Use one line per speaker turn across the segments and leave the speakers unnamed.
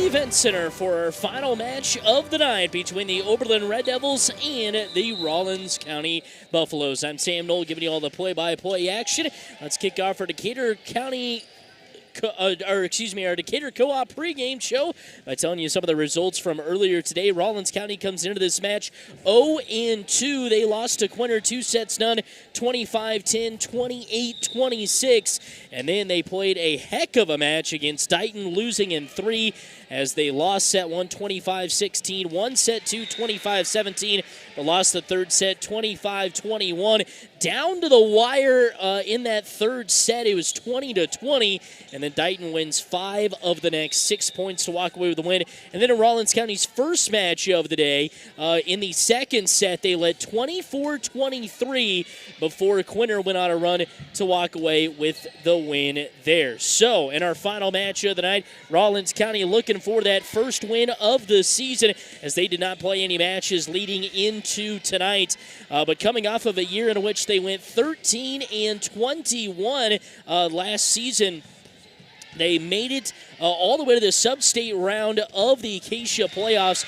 Colby Event Center for our final match of the night between the Oberlin Red Devils and the Rawlins County Buffaloes. I'm Sam Knoll giving you all the play-by-play action. Let's kick off our Decatur County our Decatur Co-op pregame show by telling you some of the results from earlier today. Rawlins County comes into this match 0-2. They lost to Quinter 2-0, 25-10, 28-26. And then they played a heck of a match against Dighton, losing in 3 as they lost set 1, 25-16, won set 2, 25-17, but lost the third set 25-21. Down to the wire in that third set, it was 20-20, and then Dighton wins 5 of the next 6 points to walk away with the win. And then in Rawlins County's first match of the day, in the second set, they led 24-23 before Quinter went on a run to walk away with the win there. So, in our final match of the night, Rawlins County looking for that first win of the season as they did not play any matches leading into tonight. But coming off of a year in which they went 13-21 last season, they made it all the way to the sub-state round of the Acacia playoffs,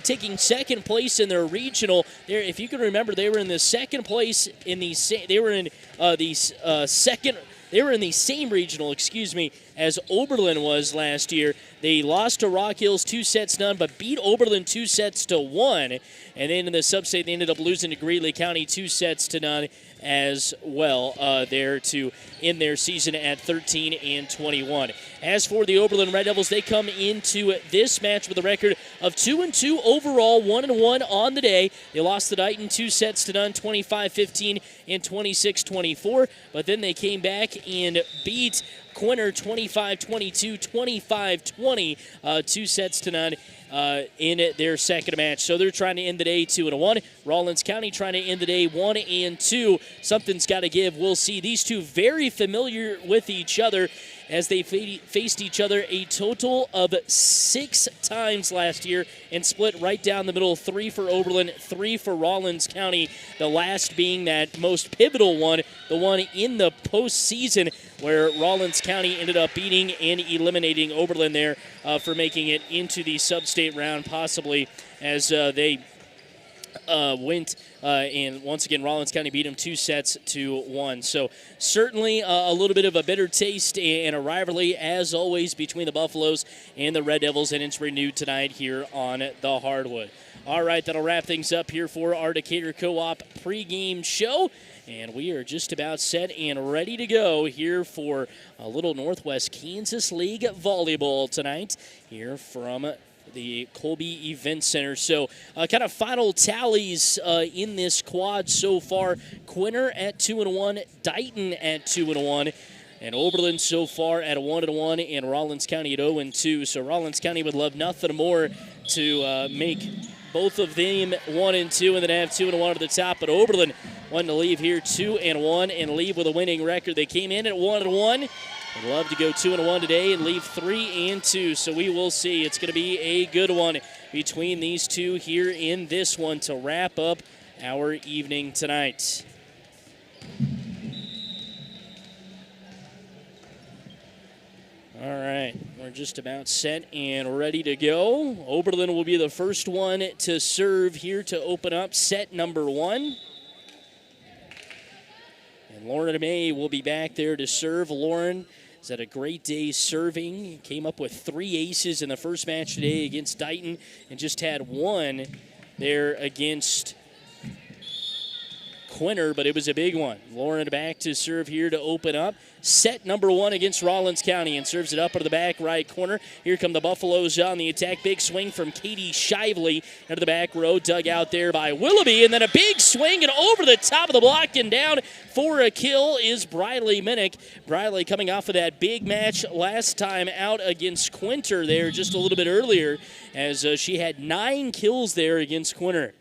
taking second place in their regional. There, if you can remember, they were in the second place in the same regional, as Oberlin was last year. They lost to Rock Hills 2-0, but beat Oberlin 2-1. And then in the sub-state, they ended up losing to Greeley County 2-0 as well there to end their season at 13-21. As for the Oberlin Red Devils, they come into this match with a record of 2-2 overall, 1-1 on the day. They lost to Dighton 2-0, 25-15 and 26-24, but then they came back and beat Quinter 25-22, 25-20, 2-0 in their second match. So they're trying to end the day 2-1. Rawlins County trying to end the day 1-2. Something's got to give. We'll see. These two very familiar with each other as they faced each other a total of 6 times last year and split right down the middle, 3 for Oberlin, 3 for Rawlins County, the last being that most pivotal one, the one in the postseason where Rawlins County ended up beating and eliminating Oberlin there for making it into the sub-state round, possibly as they went and once again Rawlins County beat them 2-1. So certainly a little bit of a bitter taste and a rivalry as always between the Buffaloes and the Red Devils, and it's renewed tonight here on the hardwood. All right, that'll wrap things up here for our Decatur Co-op pregame show. And we are just about set and ready to go here for a little Northwest Kansas League volleyball tonight here from the Colby Event Center. So kind of final tallies in this quad so far. Quinter at 2-1, Dighton at 2-1, and Oberlin so far at 1-1, and Rawlins County at 0-2. So Rawlins County would love nothing more to make both of them 1-2 and then have 2-1 at the top. But Oberlin wanting to leave here 2-1 and leave with a winning record. They came in at 1-1. I'd love to go 2-1 today and leave 3-2. So we will see. It's going to be a good one between these two here in this one to wrap up our evening tonight. All right, we're just about set and ready to go. Oberlin will be the first one to serve here to open up set number 1. And Lauren May will be back there to serve. Lauren has had a great day serving. Came up with 3 aces in the first match today against Dighton and just had 1 there against Quinter, but it was a big one. Lauren back to serve here to open up set number 1 against Rawlins County and serves it up into the back right corner. Here come the Buffaloes on the attack. Big swing from Katie Shively into the back row, dug out there by Willoughby, and then a big swing and over the top of the block and down for a kill is Briley Minnick. Briley coming off of that big match last time out against Quinter there just a little bit earlier as she had 9 kills there against Quinter.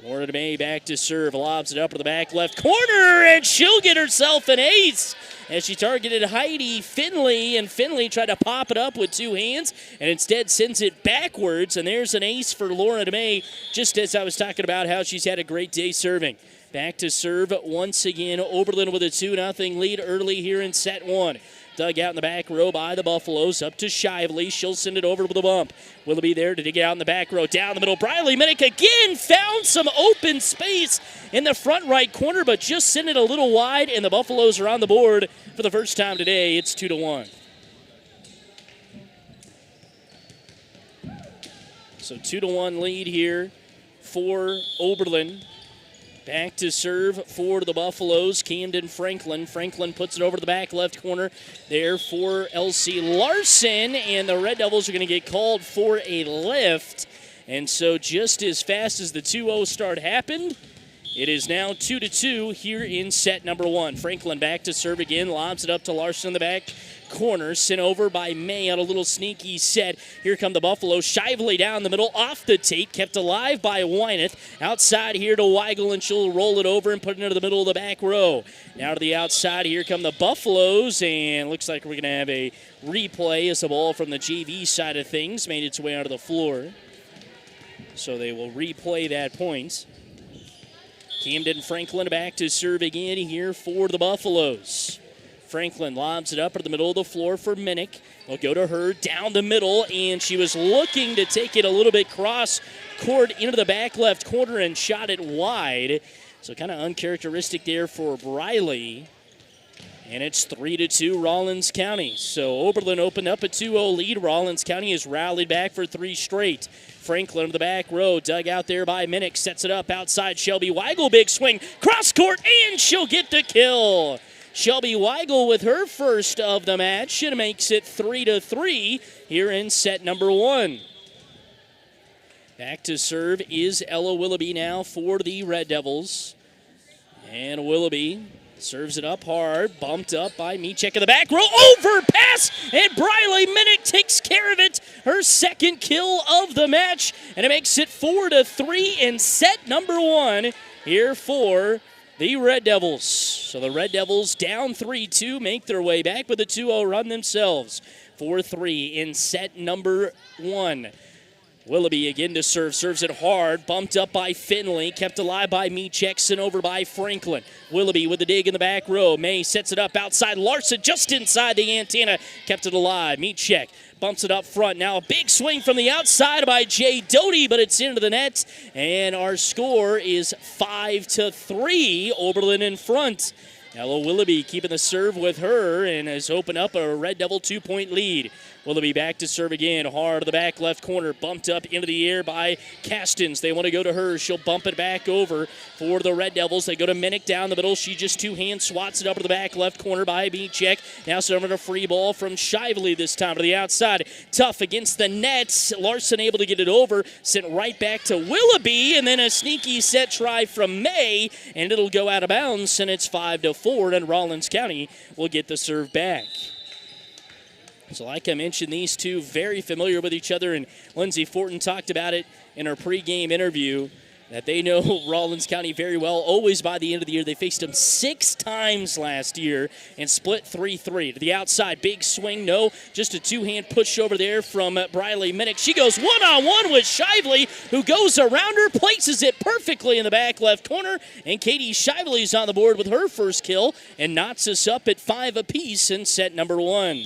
Lauren May back to serve, lobs it up to the back left corner, and she'll get herself an ace as she targeted Heidi Finley, and Finley tried to pop it up with 2 hands and instead sends it backwards, and there's an ace for Lauren May, just as I was talking about how she's had a great day serving. Back to serve once again, Oberlin with a 2-0 lead early here in set 1. Dug out in the back row by the Buffaloes. Up to Shively. She'll send it over with a bump. Willoughby there to dig it out in the back row. Down the middle. Briley Minnick again found some open space in the front right corner, but just sent it a little wide, and the Buffaloes are on the board for the first time today. It's 2-1. So 2-1 lead here for Oberlin. Back to serve for the Buffaloes, Camden Franklin. Franklin puts it over to the back left corner there for Elsie Larson, and the Red Devils are going to get called for a lift. And so just as fast as the 2-0 start happened, it is now 2-2 here in set number 1. Franklin back to serve again, lobs it up to Larson in the back corner, sent over by May on a little sneaky set. Here come the Buffaloes. Shively down the middle, off the tape, kept alive by Wyneth. Outside here to Weigel, and she'll roll it over and put it into the middle of the back row. Now to the outside, here come the Buffaloes, and looks like we're going to have a replay as the ball from the JV side of things made its way onto the floor. So they will replay that point. Camden Franklin back to serve again here for the Buffaloes. Franklin lobs it up in the middle of the floor for Minnick. They'll go to her down the middle, and she was looking to take it a little bit cross court into the back left corner and shot it wide. So kind of uncharacteristic there for Briley. And it's 3-2 Rawlins County. So Oberlin opened up a 2-0 lead. Rawlins County has rallied back for 3 straight. Franklin to the back row, dug out there by Minnick, sets it up outside Shelby Weigel, big swing, cross court, and she'll get the kill. Shelby Weigel with her first of the match, and makes it 3-3 here in set number 1. Back to serve is Ella Willoughby now for the Red Devils. And Willoughby serves it up hard, bumped up by Michek in the back row, overpass, and Briley Minnick takes care of it. Her second kill of the match, and it makes it 4-3 in set number 1 here for the Red Devils. So the Red Devils down 3-2, make their way back with a 2-0 run themselves. 4-3 in set number 1. Willoughby again to serve, serves it hard, bumped up by Finley, kept alive by Michek, sent over by Franklin. Willoughby with the dig in the back row. May sets it up outside Larson, just inside the antenna, kept it alive. Michek bumps it up front. Now a big swing from the outside by Jay Doty, but it's into the net, and our score is 5-3. Oberlin in front. Ella Willoughby keeping the serve with her and has opened up a Red Devil 2-point lead. Willoughby back to serve again, hard to the back left corner, bumped up into the air by Castens. They want to go to her. She'll bump it back over for the Red Devils. They go to Minnick down the middle. She just two-hand swats it up to the back left corner by Michek. Now serving a free ball from Shively this time to the outside. Tough against the net. Larson able to get it over. Sent right back to Willoughby, and then a sneaky set try from May, and it'll go out of bounds, and it's 5-4, and Rawlins County will get the serve back. So like I mentioned, these two very familiar with each other, and Lindsay Fortin talked about it in her pregame interview, that they know Rawlins County very well. Always by the end of the year, they faced them 6 times last year and split 3-3. To the outside, big swing, no, just a two-hand push over there from Briley Minnick. She goes one-on-one with Shively, who goes around her, places it perfectly in the back left corner, and Katie Shively's on the board with her first kill and knots us up at 5 apiece in set number 1.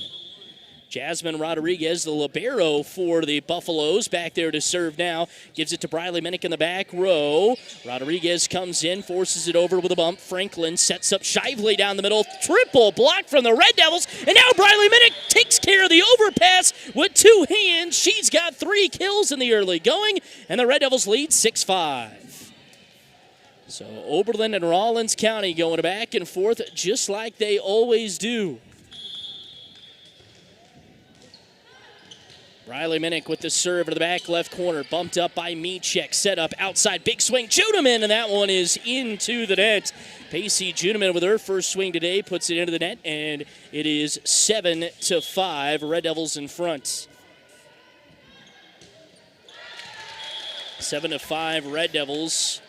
Jasmine Rodriguez, the libero for the Buffaloes, back there to serve now. Gives it to Briley Minnick in the back row. Rodriguez comes in, forces it over with a bump. Franklin sets up Shively down the middle. Triple block from the Red Devils. And now Briley Minnick takes care of the overpass with 2 hands. She's got 3 kills in the early going, and the Red Devils lead 6-5. So Oberlin and Rawlins County going back and forth just like they always do. Briley Minnick with the serve to the back left corner. Bumped up by Michek. Set up outside. Big swing. Juneman, and that one is into the net. Pacey Juneman with her first swing today puts it into the net, and it is 7-5. Red Devils in front. 7-5 Red Devils.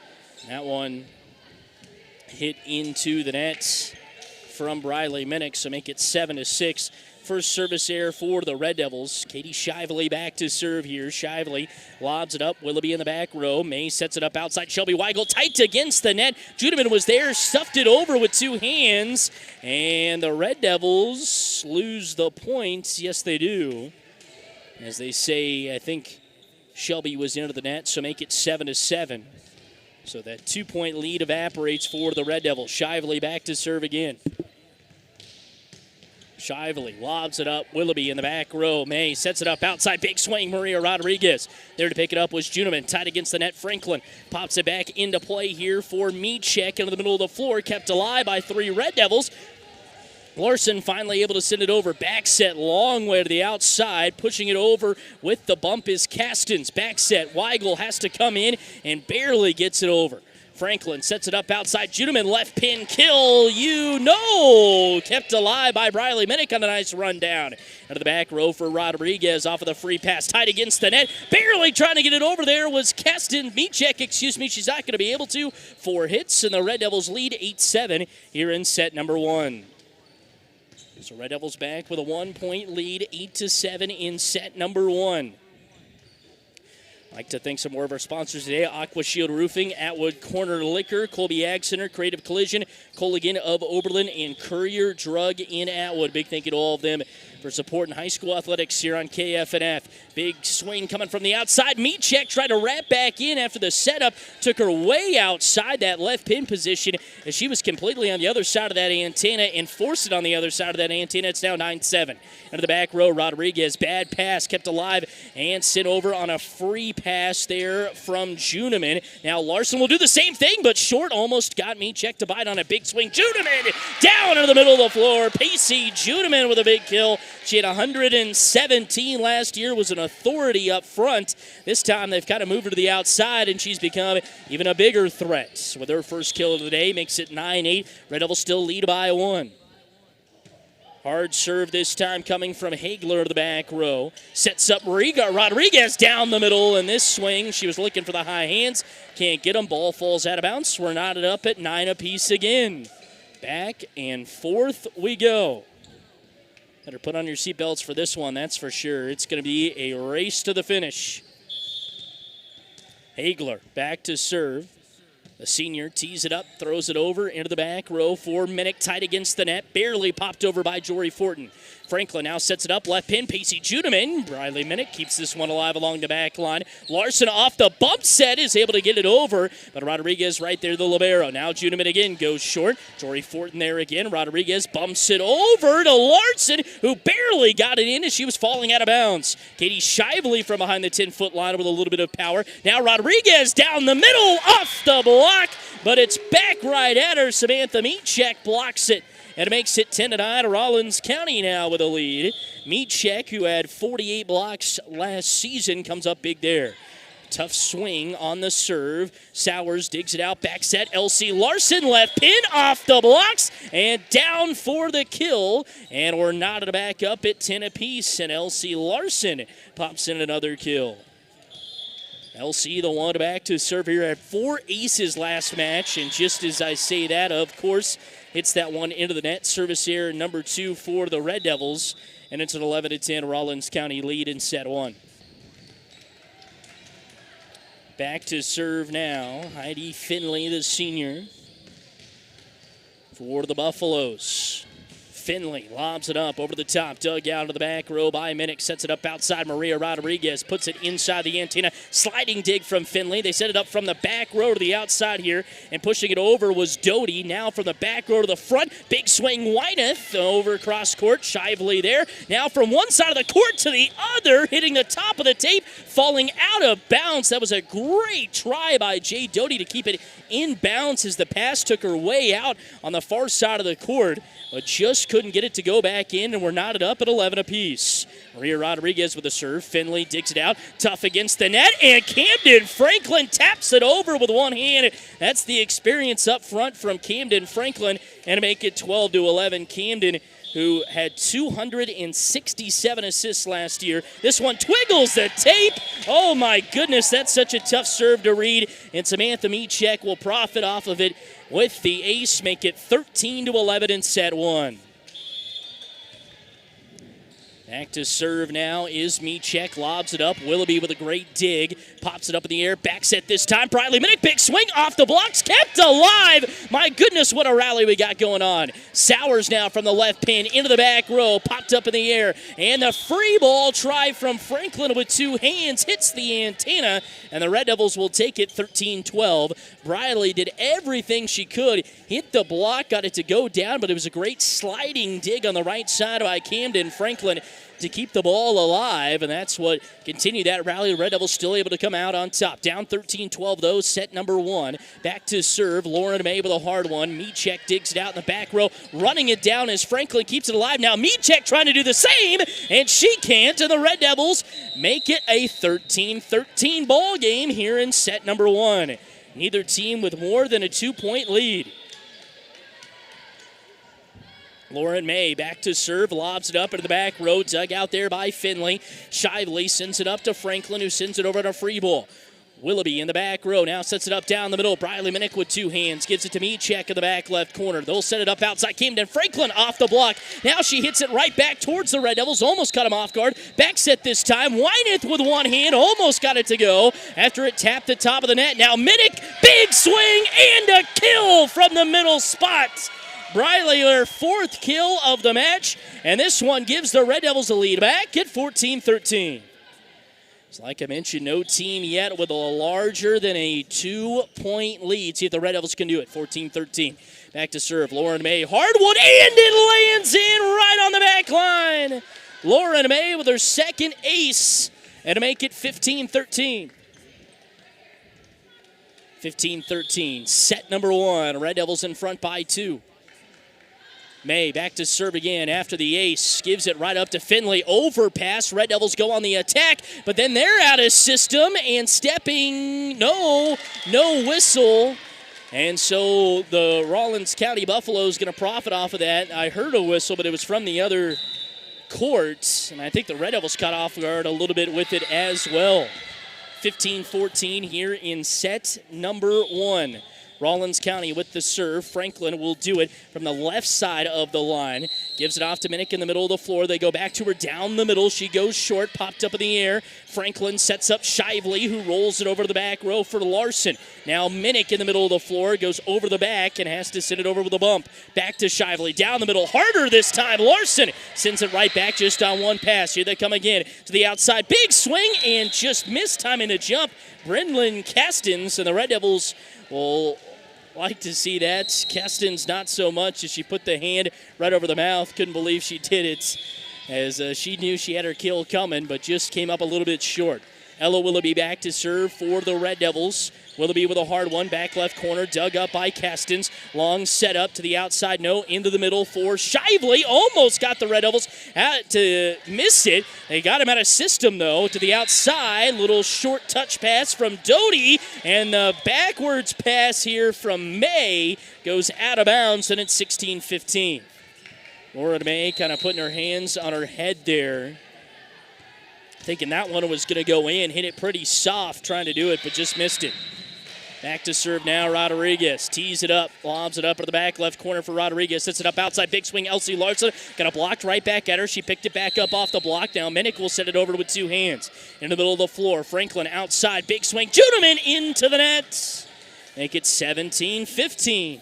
That one hit into the net from Briley Minnick, so make it 7-6. first service error for the Red Devils. Katie Shively back to serve here. Shively lobs it up. Willoughby in the back row. May sets it up outside. Shelby Weigel tight against the net. Judeman was there, stuffed it over with two hands. And the Red Devils lose the points. Yes, they do. As they say, I think Shelby was into the net, so make it 7-7. So that 2-point lead evaporates for the Red Devils. Shively back to serve again. Shively lobs it up. Willoughby in the back row. May sets it up outside. Big swing. Maria Rodriguez. There to pick it up was Juneman. Tied against the net. Franklin pops it back into play here for Mechek into the middle of the floor. Kept alive by three Red Devils. Larson finally able to send it over. Back set, long way to the outside. Pushing it over with the bump is Castens. Back set, Weigel has to come in and barely gets it over. Franklin sets it up outside. Judeman left pin kill. Kept alive by Briley Minnick on a nice run down. Out of the back row for Rodriguez off of the free pass. Tied against the net. Barely trying to get it over there was Mechek. She's not going to be able to. 4 hits and the Red Devils lead 8-7 here in set number 1. So Red Devils back with a 1-point lead, 8-7 in set number 1. I'd like to thank some more of our sponsors today. Aqua Shield Roofing, Atwood Corner Liquor, Colby Ag Center, Creative Collision, Colligan of Oberlin, and Courier Drug in Atwood. Big thank you to all of them for supporting high school athletics here on KFNF. Big swing coming from the outside. Mechek tried to wrap back in after the setup. Took her way outside that left pin position as she was completely on the other side of that antenna and forced it on the other side of that antenna. It's now 9-7. Into the back row, Rodriguez. Bad pass kept alive and sent over on a free pass there from Juneman. Now Larson will do the same thing, but short. Almost got Mechek to bite on a big swing. Juneman down into the middle of the floor. Pacey Juneman with a big kill. She had 117 last year, was an authority up front. This time they've kind of moved her to the outside, and she's become even a bigger threat. With her first kill of the day, makes it 9-8. Red Devils still lead by 1. Hard serve this time coming from Hagler to the back row. Sets up Rodriguez down the middle, and this swing, she was looking for the high hands. Can't get them. Ball falls out of bounds. We're knotted up at 9 apiece again. Back and forth we go. Better put on your seatbelts for this one, that's for sure. It's going to be a race to the finish. Hagler back to serve. The senior tees it up, throws it over into the back row for Minnick, tight against the net. Barely popped over by Jory Fortin. Franklin now sets it up, left pin, Pacey Juneman. Riley Minnick keeps this one alive along the back line. Larson off the bump set is able to get it over, but Rodriguez right there, the libero. Now Juneman again goes short. Jory Fortin there again. Rodriguez bumps it over to Larson, who barely got it in as she was falling out of bounds. Katie Shively from behind the 10-foot line with a little bit of power. Now Rodriguez down the middle, off the block, but it's back right at her. Samantha Mechek blocks it. And it makes it 10-9. Rawlins County now with a lead. Mechek, who had 48 blocks last season, comes up big there. Tough swing on the serve. Sowers digs it out. Back set. Elsie Larson left pin off the blocks and down for the kill. And we're knotted back up at 10 apiece. And Elsie Larson pops in another kill. LC, the one back to serve here, had 4 aces last match, and just as I say that, of course, hits that one into the net. Service error number 2 for the Red Devils, and it's an 11-10 Rawlins County lead in set 1. Back to serve now, Heidi Finley, the senior, for the Buffaloes. Finley lobs it up over the top, dug out of the back row by Minnick, sets it up outside. Maria Rodriguez puts it inside the antenna. Sliding dig from Finley. They set it up from the back row to the outside here, and pushing it over was Doty. Now from the back row to the front, big swing Wyneth over cross court. Shively there. Now from one side of the court to the other, hitting the top of the tape, falling out of bounds. That was a great try by Jay Doty to keep it in bounds as the pass took her way out on the far side of the court, but just couldn't get it to go back in, and we're knotted up at 11 apiece. Maria Rodriguez with a serve. Finley digs it out. Tough against the net, and Camden Franklin taps it over with one hand. That's the experience up front from Camden Franklin, and to make it 12-11. Camden, who had 267 assists last year. This one twiggles the tape. Oh, my goodness, that's such a tough serve to read, and Samantha Mechek will profit off of it with the ace, make it 13-11 in set 1. Back to serve now is Micek, lobs it up. Willoughby with a great dig, pops it up in the air, back set this time. Briley Minnick, big swing off the blocks, kept alive. My goodness, what a rally we got going on. Sowers now from the left pin into the back row, popped up in the air, and the free ball try from Franklin with two hands hits the antenna, and the Red Devils will take it 13-12. Briley did everything she could, hit the block, got it to go down, but it was a great sliding dig on the right side by Camden Franklin to keep the ball alive, and that's what continued that rally. The Red Devils still able to come out on top. Down 13-12, though, set number one. Back to serve, Lauren May with a hard one. Micek digs it out in the back row, running it down as Franklin keeps it alive. Now Micek trying to do the same, and she can't, and the Red Devils make it a 13-13 ball game here in set number one. Neither team with more than a 2-point lead. Lauren May back to serve, lobs it up into the back row, dug out there by Finley. Shively sends it up to Franklin, who sends it over to free ball. Willoughby in the back row now sets it up down the middle. Briley Minnick with two hands gives it to Micek in the back left corner. They'll set it up outside. Camden Franklin off the block. Now she hits it right back towards the Red Devils. Almost cut him off guard. Back set this time. Wyneth with one hand almost got it to go after it tapped the top of the net. Now Minnick, big swing and a kill from the middle spot. Briley, their fourth kill of the match, and this one gives the Red Devils a lead back at 14-13. So like I mentioned, no team yet with a larger than a 2-point lead. See if the Red Devils can do it. 14-13. Back to serve. Lauren May, hard one, and it lands in right on the back line. Lauren May with her second ace, and to make it 15-13. 15-13. Set number one. Red Devils in front by two. May back to serve again after the ace. Gives it right up to Finley. Overpass. Red Devils go on the attack, but then they're out of system and stepping. No whistle. And so the Rawlins County Buffalo is going to profit off of that. I heard a whistle, but it was from the other court. And I think the Red Devils caught off guard a little bit with it as well. 15-14 here in set number one. Rawlins County with the serve. Franklin will do it from the left side of the line. Gives it off to Minnick in the middle of the floor. They go back to her down the middle. She goes short, popped up in the air. Franklin sets up Shively, who rolls it over to the back row for Larson. Now Minnick in the middle of the floor goes over the back and has to send it over with a bump. Back to Shively, down the middle, harder this time. Larson sends it right back just on one pass. Here they come again to the outside. Big swing and just missed timing the jump. Brendan Castens, and the Red Devils will like to see that. Castens not so much as she put the hand right over the mouth. Couldn't believe she did it, as she knew she had her kill coming, but just came up a little bit short. Ella Willoughby back to serve for the Red Devils. Willoughby with a hard one, back left corner, dug up by Castens. Long set up to the outside, no, into the middle for Shively. Almost got the Red Devils out to miss it. They got him out of system, though, to the outside. Little short touch pass from Doty, and the backwards pass here from May goes out of bounds, and it's 16-15. Laura May kind of putting her hands on her head there, thinking that one was going to go in. Hit it pretty soft trying to do it, but just missed it. Back to serve now, Rodriguez. Tees it up, lobs it up to the back left corner for Rodriguez. Sets it up outside, big swing, Elsie Larson. Got a blocked right back at her. She picked it back up off the block. Now Minnick will set it over with two hands. In the middle of the floor, Franklin outside, big swing. Judeman into the net. Make it 17-15.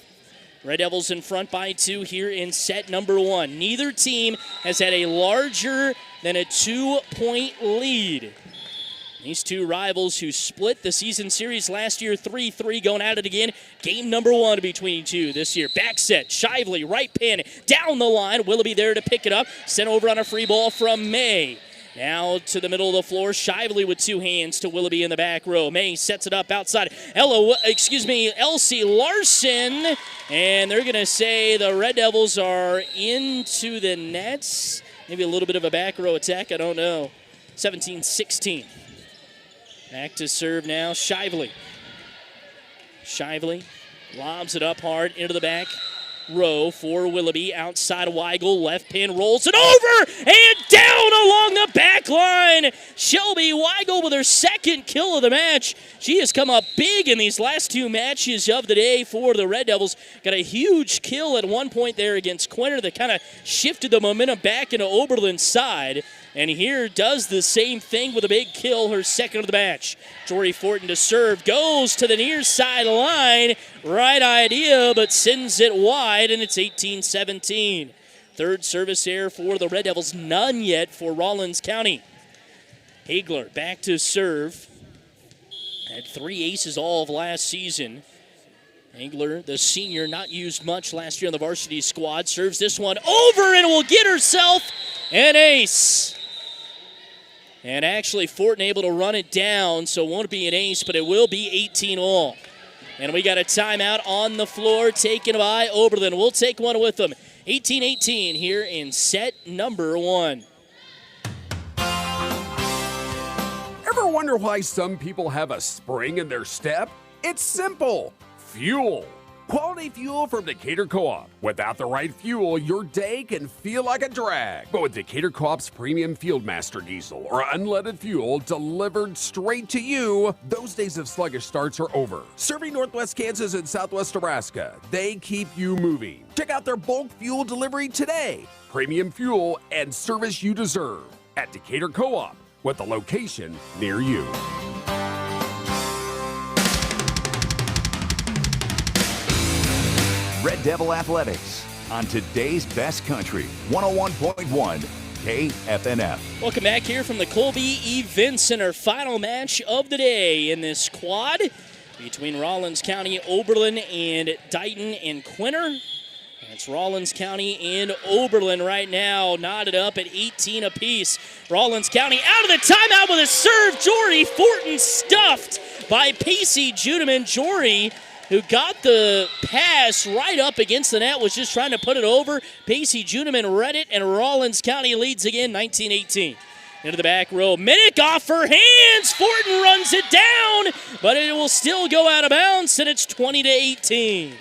Red Devils in front by two here in set number one. Neither team has had a larger than a 2-point lead. These two rivals who split the season series last year 3-3 going at it again. Game number one between two this year. Back set, Shively, right pin, down the line. Willoughby there to pick it up. Sent over on a free ball from May. Now to the middle of the floor, Shively with two hands to Willoughby in the back row. May sets it up outside. Elsie Larson. And they're going to say the Red Devils are into the nets. Maybe a little bit of a back row attack, I don't know. 17-16. Back to serve now, Shively. Shively lobs it up hard into the back row for Willoughby. Outside Weigel, left pin, rolls it over and down along the back line. Shelby Weigel with her second kill of the match. She has come up big in these last two matches of the day for the Red Devils. Got a huge kill at one point there against Quinter that kind of shifted the momentum back into Oberlin's side. And here does the same thing with a big kill, her second of the match. Jory Fortin to serve, goes to the near side line. Right idea, but sends it wide, and it's 18-17. Third service error for the Red Devils, none yet for Rawlins County. Hagler back to serve. Had 3 aces all of last season. Hagler, the senior, not used much last year on the varsity squad, serves this one over and will get herself an ace. And actually, Fortin able to run it down, so it won't be an ace, but it will be 18 all. And we got a timeout on the floor taken by Oberlin. We'll take one with them. 18-18 here in set number 1.
Ever wonder why some people have a spring in their step? It's simple. Fuel. Quality fuel from Decatur Co-op. Without the right fuel, your day can feel like a drag. But with Decatur Co-op's premium Fieldmaster diesel or unleaded fuel delivered straight to you, those days of sluggish starts are over. Serving Northwest Kansas and Southwest Nebraska, they keep you moving. Check out their bulk fuel delivery today. Premium fuel and service you deserve at Decatur Co-op, with a location near you.
Red Devil Athletics on today's best country, 101.1 KFNF.
Welcome back here from the Colby Event Center. Final match of the day in this quad between Rawlins County, Oberlin, and Dighton and Quinter. It's Rawlins County and Oberlin right now, knotted up at 18 apiece. Rawlins County out of the timeout with a serve. Jory Fortin stuffed by Pacey Judeman. Jory, who got the pass right up against the net, was just trying to put it over. Pacey Judeman read it, and Rawlins County leads again, 19-18. Into the back row. Minnick off her hands. Fortin runs it down, but it will still go out of bounds, and it's 20-18.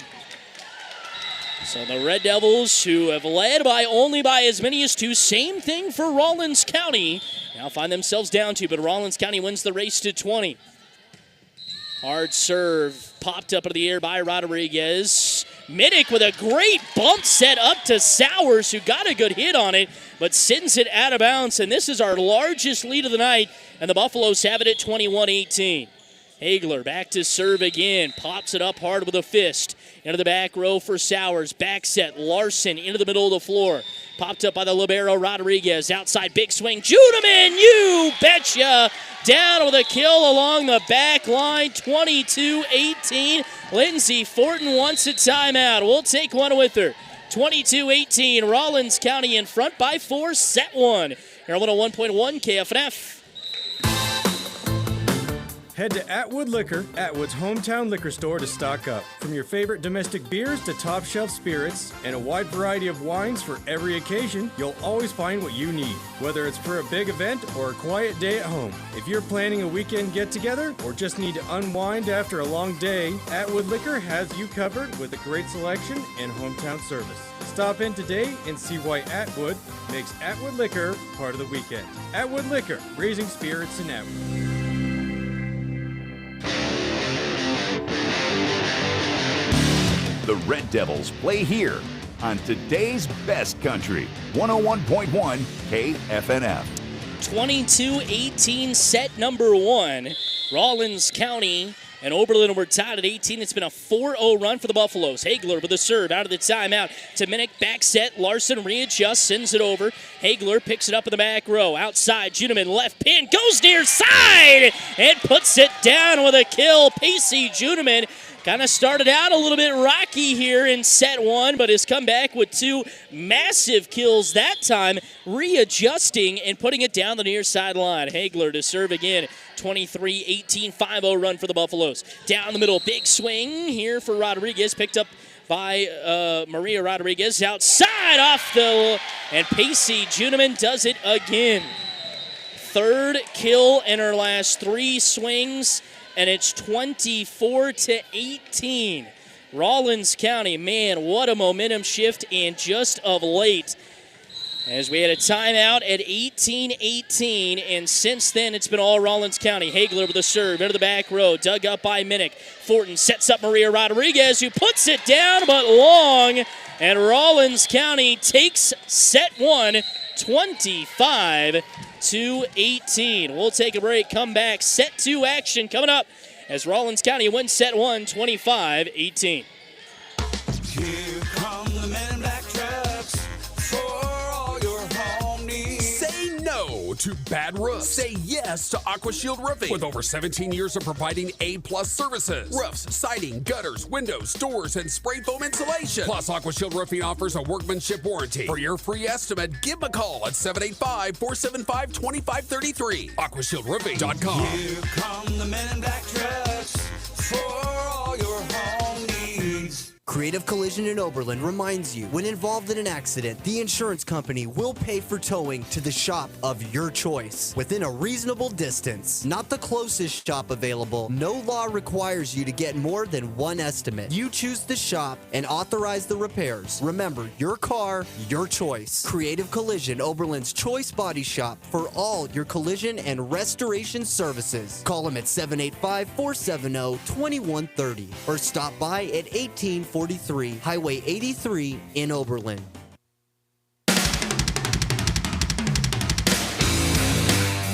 So the Red Devils, who have led by only by as many as 2, same thing for Rawlins County, now find themselves down 2, but Rawlins County wins the race to 20. Hard serve, popped up into the air by Rodriguez. Minnick with a great bump set up to Sowers, who got a good hit on it, but sends it out of bounds, and this is our largest lead of the night, and the Buffaloes have it at 21-18. Hagler back to serve again, pops it up hard with a fist. Into the back row for Sowers, back set, Larson into the middle of the floor. Popped up by the libero Rodriguez, outside big swing, Judeman, you betcha! Down with a kill along the back line, 22-18. Lindsay Fortin wants a timeout. We'll take one with her. 22-18, Rawlins County in front by 4, set 1. Here on 101.1 KFNF.
Head to Atwood Liquor, Atwood's hometown liquor store, to stock up. From your favorite domestic beers to top shelf spirits and a wide variety of wines for every occasion, you'll always find what you need, whether it's for a big event or a quiet day at home. If you're planning a weekend get-together or just need to unwind after a long day, Atwood Liquor has you covered with a great selection and hometown service. Stop in today and see why Atwood makes Atwood Liquor part of the weekend. Atwood Liquor, raising spirits in Atwood.
The Red Devils play here on today's best country, 101.1 KFNF.
22-18, set number 1. Rawlins County and Oberlin were tied at 18. It's been a 4-0 run for the Buffaloes. Hagler with a serve out of the timeout to Minnick. Back set. Larson readjusts, sends it over. Hagler picks it up in the back row. Outside, Judeman left pin, goes near side and puts it down with a kill. Pacey Judeman kind of started out a little bit rocky here in set 1, but has come back with 2 massive kills that time, readjusting and putting it down the near sideline. Hagler to serve again. 23-18, 5-0 run for the Buffaloes. Down the middle, big swing here for Rodriguez, picked up by Maria Rodriguez. Outside off the, and Pacey Judeman does it again. 3rd kill in her last 3 swings, and it's 24-18. Rawlins County, man, what a momentum shift, and just of late, as we had a timeout at 18-18, and since then it's been all Rawlins County. Hagler with a serve into the back row, dug up by Minnick. Fortin sets up Maria Rodriguez, who puts it down but long, and Rawlins County takes set 1, 25-18. 22-18. We'll take a break, come back. Set 2 action coming up as Rawlins County wins set 1, 25-18.
Here come the men in black trucks for all your home needs.
Say no to bad roofs. Say yes to AquaShield Roofing. With over 17 years of providing A-plus services. Roofs, siding, gutters, windows, doors, and spray foam insulation. Plus, AquaShield Roofing offers a workmanship warranty. For your free estimate, give them a call at 785-475-2533. AquaShieldRoofing.com.
Here come the men in black trucks for all your home needs.
Creative Collision in Oberlin reminds you, when involved in an accident, the insurance company will pay for towing to the shop of your choice within a reasonable distance. Not the closest shop available. No law requires you to get more than one estimate. You choose the shop and authorize the repairs. Remember, your car, your choice. Creative Collision, Oberlin's choice body shop for all your collision and restoration services. Call them at 785-470-2130 or stop by at 1843 Highway 83 in Oberlin.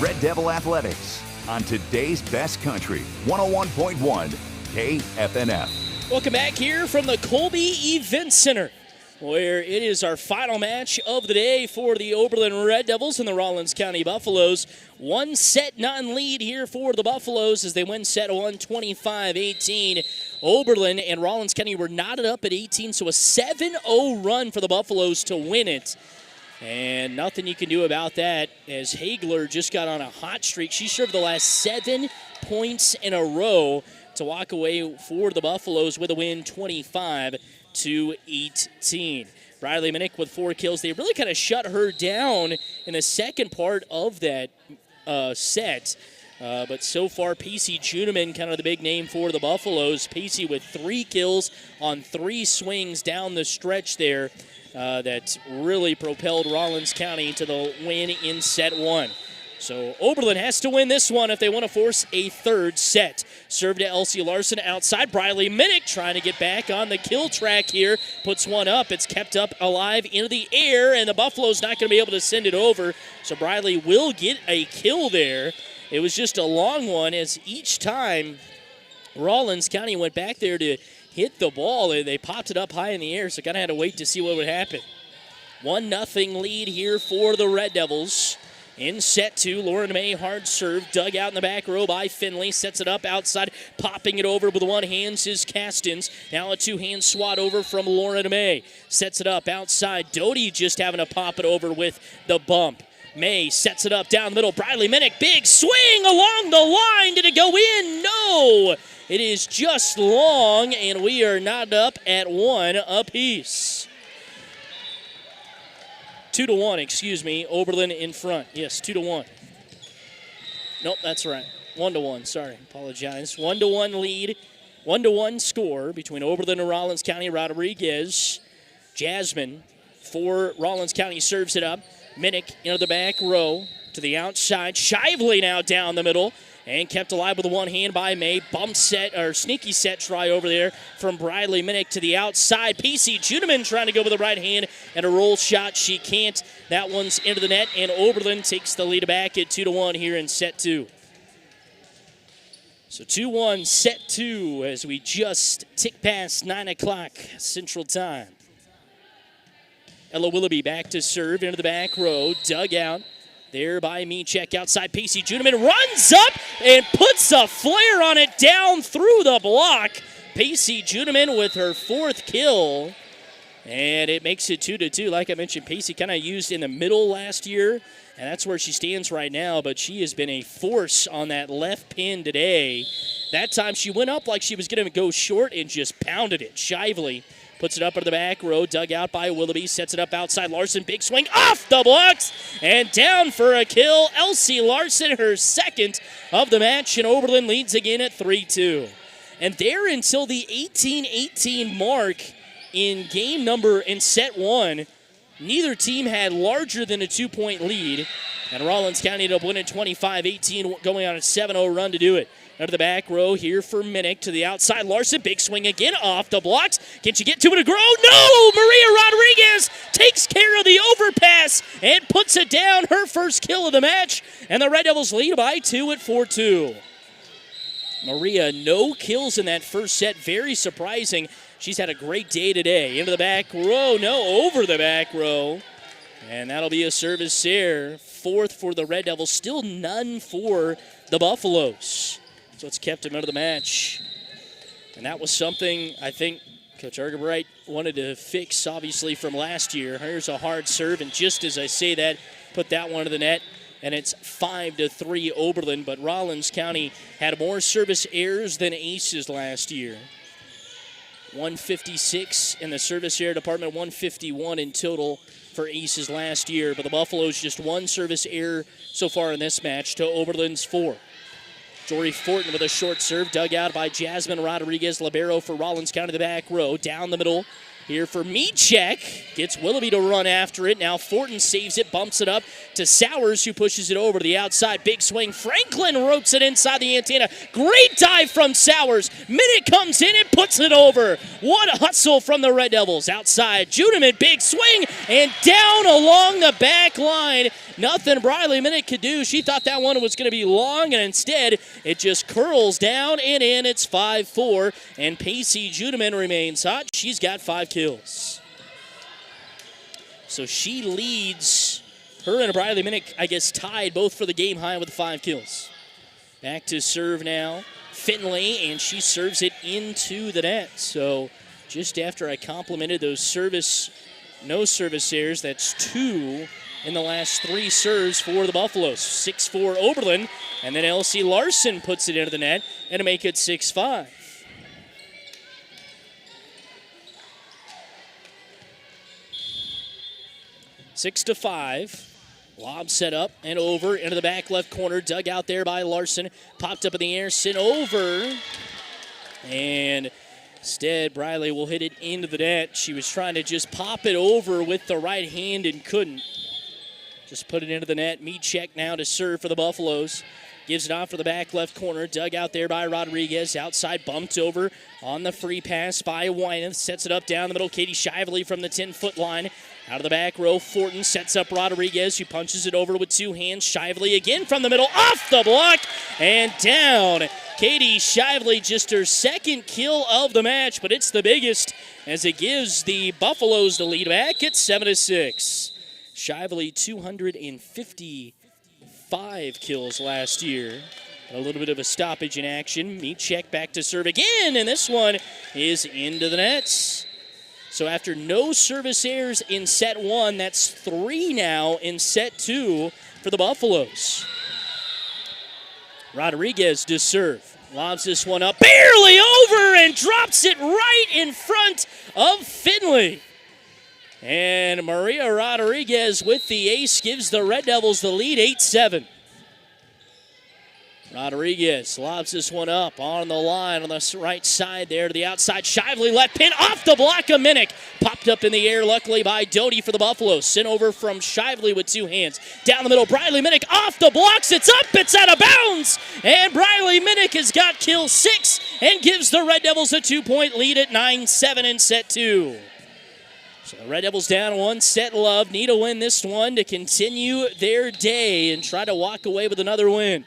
Red Devil Athletics on today's best country, 101.1 KFNF.
Welcome back here from the Colby Event Center, where it is our final match of the day for the Oberlin Red Devils and the Rawlins County Buffaloes. 1-0 lead here for the Buffaloes as they win set 1, 25-18. Oberlin and Rawlins County were knotted up at 18, so a 7-0 run for the Buffaloes to win it. And nothing you can do about that as Hagler just got on a hot streak. She served the last 7 points in a row to walk away for the Buffaloes with a win 25-18. Briley Minnick with 4 kills. They really kind of shut her down in the second part of that set. But so far, Pacey Juneman, kind of the big name for the Buffaloes. Pacey with 3 kills on 3 swings down the stretch there. That really propelled Rawlins County to the win in set 1. So Oberlin has to win this one if they want to force a third set. Serve to Elsie Larson outside. Briley Minnick trying to get back on the kill track here. Puts one up. It's kept up alive into the air, and the Buffalo's not going to be able to send it over. So Briley will get a kill there. It was just a long one as each time Rawlins County went back there to hit the ball, and they popped it up high in the air, so kind of had to wait to see what would happen. 1-0 lead here for the Red Devils. In set 2, Lauren May, hard serve, dug out in the back row by Finley, sets it up outside, popping it over with one hand is Castins. Now a 2-hand swat over from Lauren May. Sets it up outside. Doty just having to pop it over with the bump. May sets it up down the middle. Briley Minnick, big swing along the line. Did it go in? No! It is just long, and we are knotted up at 1 apiece. 2-1, excuse me. Oberlin in front. Yes, 2-1. Nope, that's right. 1-1, sorry. Apologize. 1-1 lead. 1-1 score between Oberlin and Rawlins County. Rodriguez. Jasmine for Rawlins County serves it up. Minnick into the back row to the outside. Shively now down the middle. And kept alive with one hand by May. Bump set, or sneaky set try over there from Briley Minnick to the outside. PC Juneman trying to go with the right hand and a roll shot. She can't. That one's into the net, and Oberlin takes the lead back at 2-1 here in set 2. So 2-1, set 2 as we just tick past 9 o'clock Central Time. Ella Willoughby back to serve into the back row. Dug out. There by Michek outside. Pacey Juneman runs up and puts a flare on it down through the block. Pacey Juneman with her 4th kill. And it makes it 2-2. Like I mentioned, Pacey kind of used in the middle last year, and that's where she stands right now. But she has been a force on that left pin today. That time she went up like she was going to go short and just pounded it. Shively puts it up into the back row, dug out by Willoughby, sets it up outside. Larson, big swing off the blocks, and down for a kill. Elsie Larson, her 2nd of the match, and Oberlin leads again at 3-2. And there until the 18-18 mark in set 1, Neither team had larger than a 2-point lead, and Rawlins County ended up winning 25-18, going on a 7-0 run to do it. Out of the back row here for Minnick to the outside. Larson, big swing again off the blocks. Can she get to it to grow? No! Maria Rodriguez takes care of the overpass and puts it down. Her first kill of the match, and the Red Devils lead by 2 at 4-2. Maria, no kills in that first set. Very surprising. She's had a great day today. Into the back row. No, over the back row. And that'll be a service error. Fourth for the Red Devils. Still none for the Buffaloes. So it's kept him out of the match. And that was something I think Coach Argabright wanted to fix, obviously, from last year. Here's a hard serve, and just as I say that, put that one to the net. And it's 5-3 Oberlin. But Rawlins County had more service errors than aces last year. 156 in the service error department, 151 in total for aces last year. But the Buffaloes just one service error so far in this match to Oberlin's 4. Jory Fortin with a short serve, dug out by Jasmine Rodriguez. Libero for Rawlins County, the back row. Down the middle here for Mechek. Gets Willoughby to run after it. Now Fortin saves it, bumps it up to Sowers, who pushes it over to the outside. Big swing. Franklin ropes it inside the antenna. Great dive from Sowers. Minnick comes in and puts it over. What a hustle from the Red Devils. Outside, Judeman, big swing, and down along the back line. Nothing Briley Minnick could do. She thought that one was going to be long, and instead it just curls down and in. It's 5-4, and Pacey Judeman remains hot. She's got 5 kills. So she leads. Her and Briley Minnick, I guess, tied both for the game high with 5 kills. Back to serve now. Finley, and she serves it into the net. So just after I complimented those no service errors, that's 2 in the last 3 serves for the Buffaloes. 6-4 Oberlin, and then Elsie Larson puts it into the net, and to make it 6-5. Six to 5. Lob set up and over into the back left corner. Dug out there by Larson. Popped up in the air, sent over. And instead, Briley will hit it into the net. She was trying to just pop it over with the right hand and couldn't. Just put it into the net. Mechek now to serve for the Buffaloes. Gives it off for the back left corner. Dug out there by Rodriguez. Outside, bumped over on the free pass by Wyneth. Sets it up down the middle. Katie Shively from the 10-foot line. Out of the back row, Fortin sets up Rodriguez. She punches it over with 2 hands. Shively again from the middle. Off the block and down. Katie Shively, just her 2nd kill of the match, but it's the biggest as it gives the Buffaloes the lead back at 7-6. Shively, 255 kills last year. A little bit of a stoppage in action. Mechek back to serve again, and this one is into the nets. So after no service errors in set 1, that's 3 now in set 2 for the Buffaloes. Rodriguez to serve. Lobs this one up, barely over, and drops it right in front of Finley. And Maria Rodriguez with the ace gives the Red Devils the lead, 8-7. Rodriguez lobs this one up on the line on the right side there to the outside. Shively let pin off the block of Minnick. Popped up in the air, luckily by Doty for the Buffaloes. Sent over from Shively with 2 hands. Down the middle, Briley Minnick off the blocks. It's up, it's out of bounds. And Briley Minnick has got kill 6 and gives the Red Devils a 2-point lead at 9-7 in set 2. So the Red Devils down 1 set love. Need to win this one to continue their day and try to walk away with another win.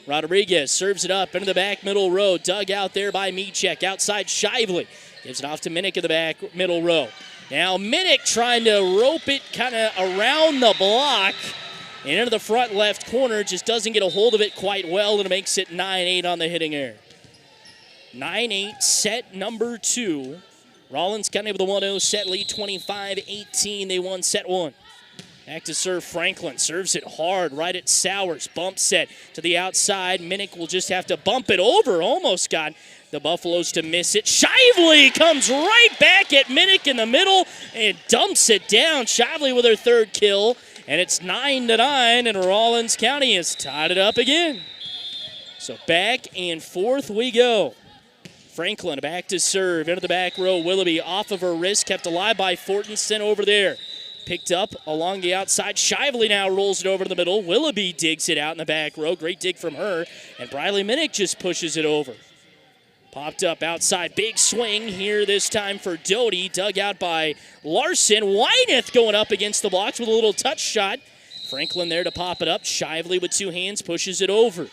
Rodriguez serves it up into the back middle row. Dug out there by Mechek. Outside Shively. Gives it off to Minnick in the back middle row. Now Minnick trying to rope it kind of around the block and into the front left corner. Just doesn't get a hold of it quite well, and it makes it 9-8 on the hitting error. 9-8 set number 2. Rawlins County with a 1-0 set lead, 25-18. They won set 1. Back to serve Franklin. Serves it hard right at Sowers. Bump set to the outside. Minnick will just have to bump it over. Almost got the Buffaloes to miss it. Shively comes right back at Minnick in the middle and dumps it down. Shively with her 3rd kill. And it's 9-9, and Rawlins County has tied it up again. So back and forth we go. Franklin back to serve. Into the back row. Willoughby off of her wrist. Kept alive by Fortin. Sent over there. Picked up along the outside. Shively now rolls it over to the middle. Willoughby digs it out in the back row. Great dig from her. And Briley Minnick just pushes it over. Popped up outside. Big swing here this time for Doty. Dug out by Larson. Wyneth going up against the blocks with a little touch shot. Franklin there to pop it up. Shively with two hands pushes it over.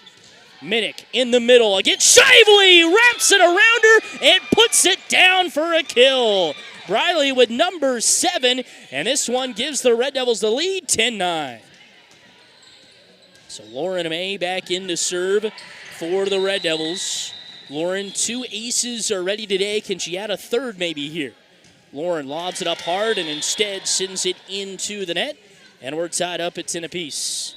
Minnick in the middle. Again, Shively wraps it around her and puts it down for a kill. Briley with number 7, and this one gives the Red Devils the lead, 10-9. So Lauren May back in to serve for the Red Devils. Lauren, 2 aces already today. Can she add a third maybe here? Lauren lobs it up hard and instead sends it into the net, and we're tied up at 10 apiece.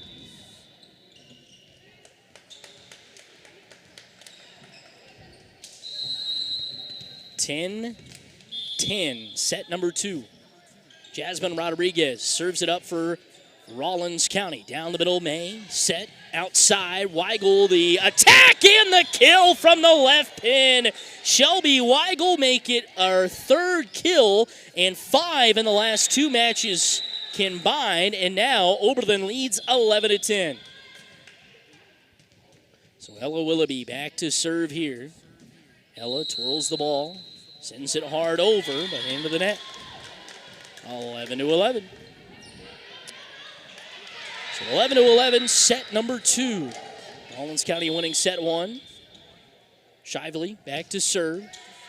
Ten, set number 2. Jasmine Rodriguez serves it up for Rawlins County. Down the middle, May, set, outside, Weigel, the attack and the kill from the left pin. Shelby Weigel make it our 3rd kill and 5 in the last 2 matches combined, and now Oberlin leads 11-10. So Ella Willoughby back to serve here. Ella twirls the ball. Sends it hard over, but into the net. 11-11. So 11-11, set number 2. Rawlins County winning set 1. Shively back to serve.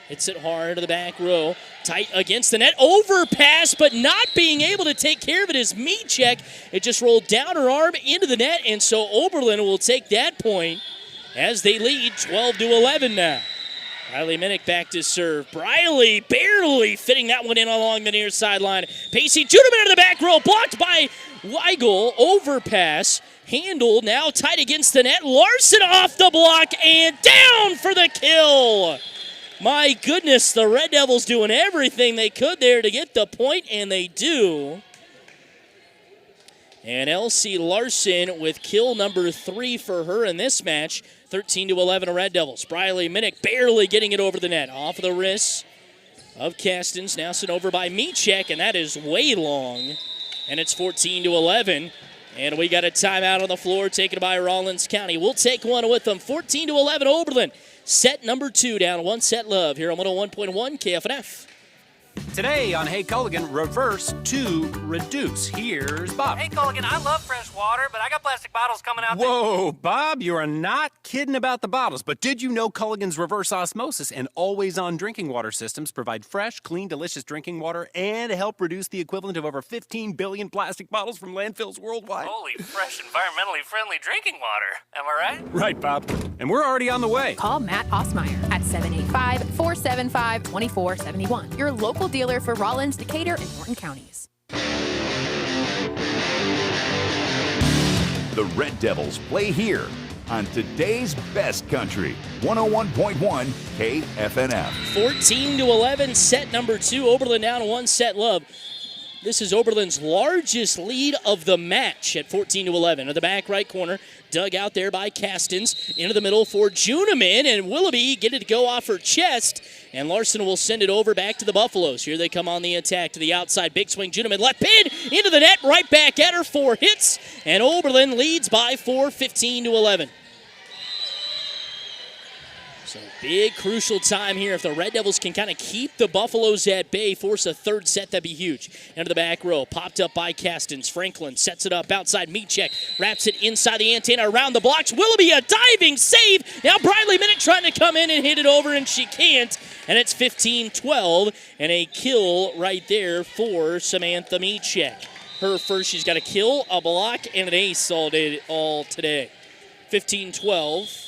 Hits it hard to the back row. Tight against the net. Overpass, but not being able to take care of it is Micek. It just rolled down her arm into the net, and so Oberlin will take that point as they lead 12-11 now. Briley Minnick back to serve. Briley barely fitting that one in along the near sideline. Pacey Judeman into the back row, blocked by Weigel. Overpass, handled, now tight against the net. Larson off the block and down for the kill. My goodness, the Red Devils doing everything they could there to get the point, and they do. And Elsie Larson with kill number 3 for her in this match. 13-11 Red Devils. Briley Minnick barely getting it over the net. Off of the wrists of Castens. Now sent over by Micek, and that is way long. And it's 14-11. And we got a timeout on the floor taken by Rawlins County. We'll take one with them. 14-11 Oberlin. Set number 2 down 1 set love here on 101.1 KFNF.
Today on Hey Culligan, reverse to reduce. Here's Bob.
Hey, Culligan, I love fresh water, but I got plastic bottles coming out there.
Whoa, Bob, you are not kidding about the bottles. But did you know Culligan's reverse osmosis and always-on drinking water systems provide fresh, clean, delicious drinking water and help reduce the equivalent of over 15 billion plastic bottles from landfills worldwide?
Holy, fresh, environmentally friendly drinking water. Am I right?
Right, Bob. And we're already on the way.
Call Matt Osmeyer at 785-475-2471. Your local dealer for Rawlins, Decatur, and Norton counties.
The Red Devils play here on today's best country, 101.1 KFNF.
14-11, set number 2. Oberlin down 1 set love. This is Oberlin's largest lead of the match at 14-11. In the back right corner, dug out there by Castens. Into the middle for Juneman, and Willoughby get it to go off her chest. And Larson will send it over back to the Buffaloes. Here they come on the attack to the outside. Big swing, Juneman left pin into the net, right back at her. 4 hits, and Oberlin leads by 4, 15-11. So big, crucial time here. If the Red Devils can kind of keep the Buffaloes at bay, force a 3rd set, that'd be huge. Into the back row, popped up by Castens. Franklin sets it up outside. Micek wraps it inside the antenna, around the blocks. Willoughby, a diving save. Now Briley Minnick trying to come in and hit it over, and she can't. And it's 15-12, and a kill right there for Samantha Micek. Her first, she's got a kill, a block, and an ace all today. 15-12.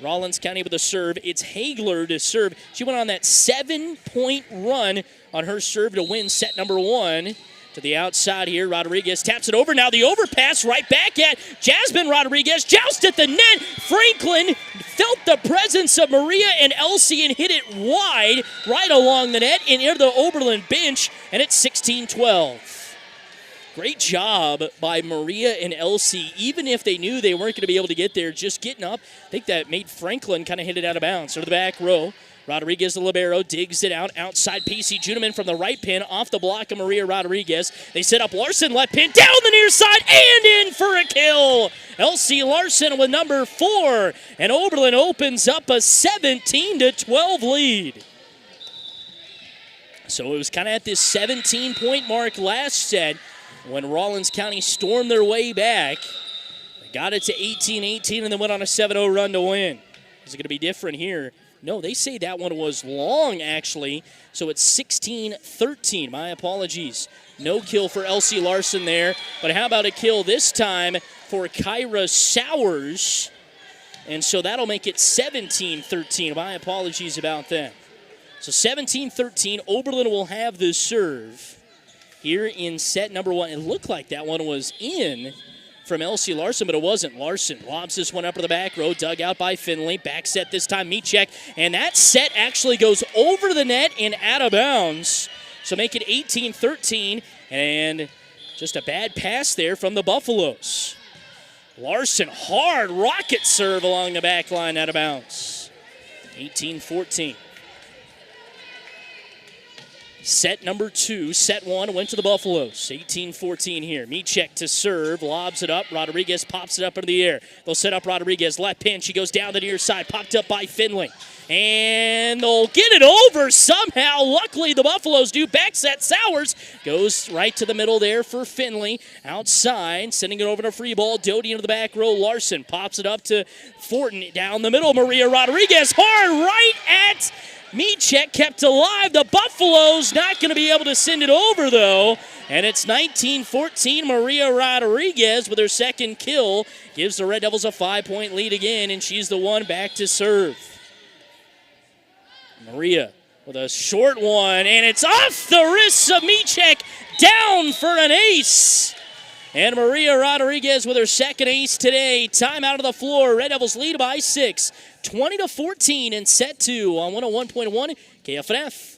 Rawlins County with a serve. It's Hagler to serve. She went on that 7-point run on her serve to win set number 1. To the outside here, Rodriguez taps it over. Now the overpass right back at Jasmine Rodriguez. Joust at the net. Franklin felt the presence of Maria and Elsie and hit it wide right along the net and into the Oberlin bench, and it's 16-12. Great job by Maria and Elsie, even if they knew they weren't going to be able to get there, just getting up. I think that made Franklin kind of hit it out of bounds. So to the back row, Rodriguez, the libero, digs it out. Outside, Pacey Juneman from the right pin, off the block of Maria Rodriguez. They set up Larson, left pin, down the near side, and in for a kill. Elsie Larson with number 4, and Oberlin opens up a 17-12 lead. So it was kind of at this 17-point mark last set when Rawlins County stormed their way back. They got it to 18-18 and then went on a 7-0 run to win. Is it going to be different here? No, they say that one was long, actually. So it's 16-13. My apologies. No kill for Elsie Larson there. But how about a kill this time for Kyra Sowers? And so that'll make it 17-13. My apologies about that. So 17-13. Oberlin will have the serve here in set number 1. It looked like that one was in from Elsie Larson, but it wasn't. Larson lobs this one up to the back row, dug out by Finley. Back set this time, Micek. And that set actually goes over the net and out of bounds. So make it 18-13, and just a bad pass there from the Buffaloes. Larson, hard rocket serve along the back line, out of bounds. 18-14. Set number 2, set 1 went to the Buffaloes. 18-14 here. Micek to serve, lobs it up. Rodriguez pops it up into the air. They'll set up Rodriguez, left pin. She goes down the near side, popped up by Finley. And they'll get it over somehow. Luckily, the Buffaloes do. Back set, Sowers goes right to the middle there for Finley. Outside, sending it over to free ball. Doty into the back row. Larson pops it up to Fortin. Down the middle, Maria Rodriguez. Hard right at Micek, kept alive. The Buffaloes not going to be able to send it over, though. And it's 19-14. Maria Rodriguez with her second kill gives the Red Devils a 5-point lead again, and she's the one back to serve. Maria with a short one, and it's off the wrists of Micek, down for an ace. And Maria Rodriguez with her second ace today. Time out of the floor. Red Devils lead by 6. 20-14 in set 2 on 101.1 KFNF.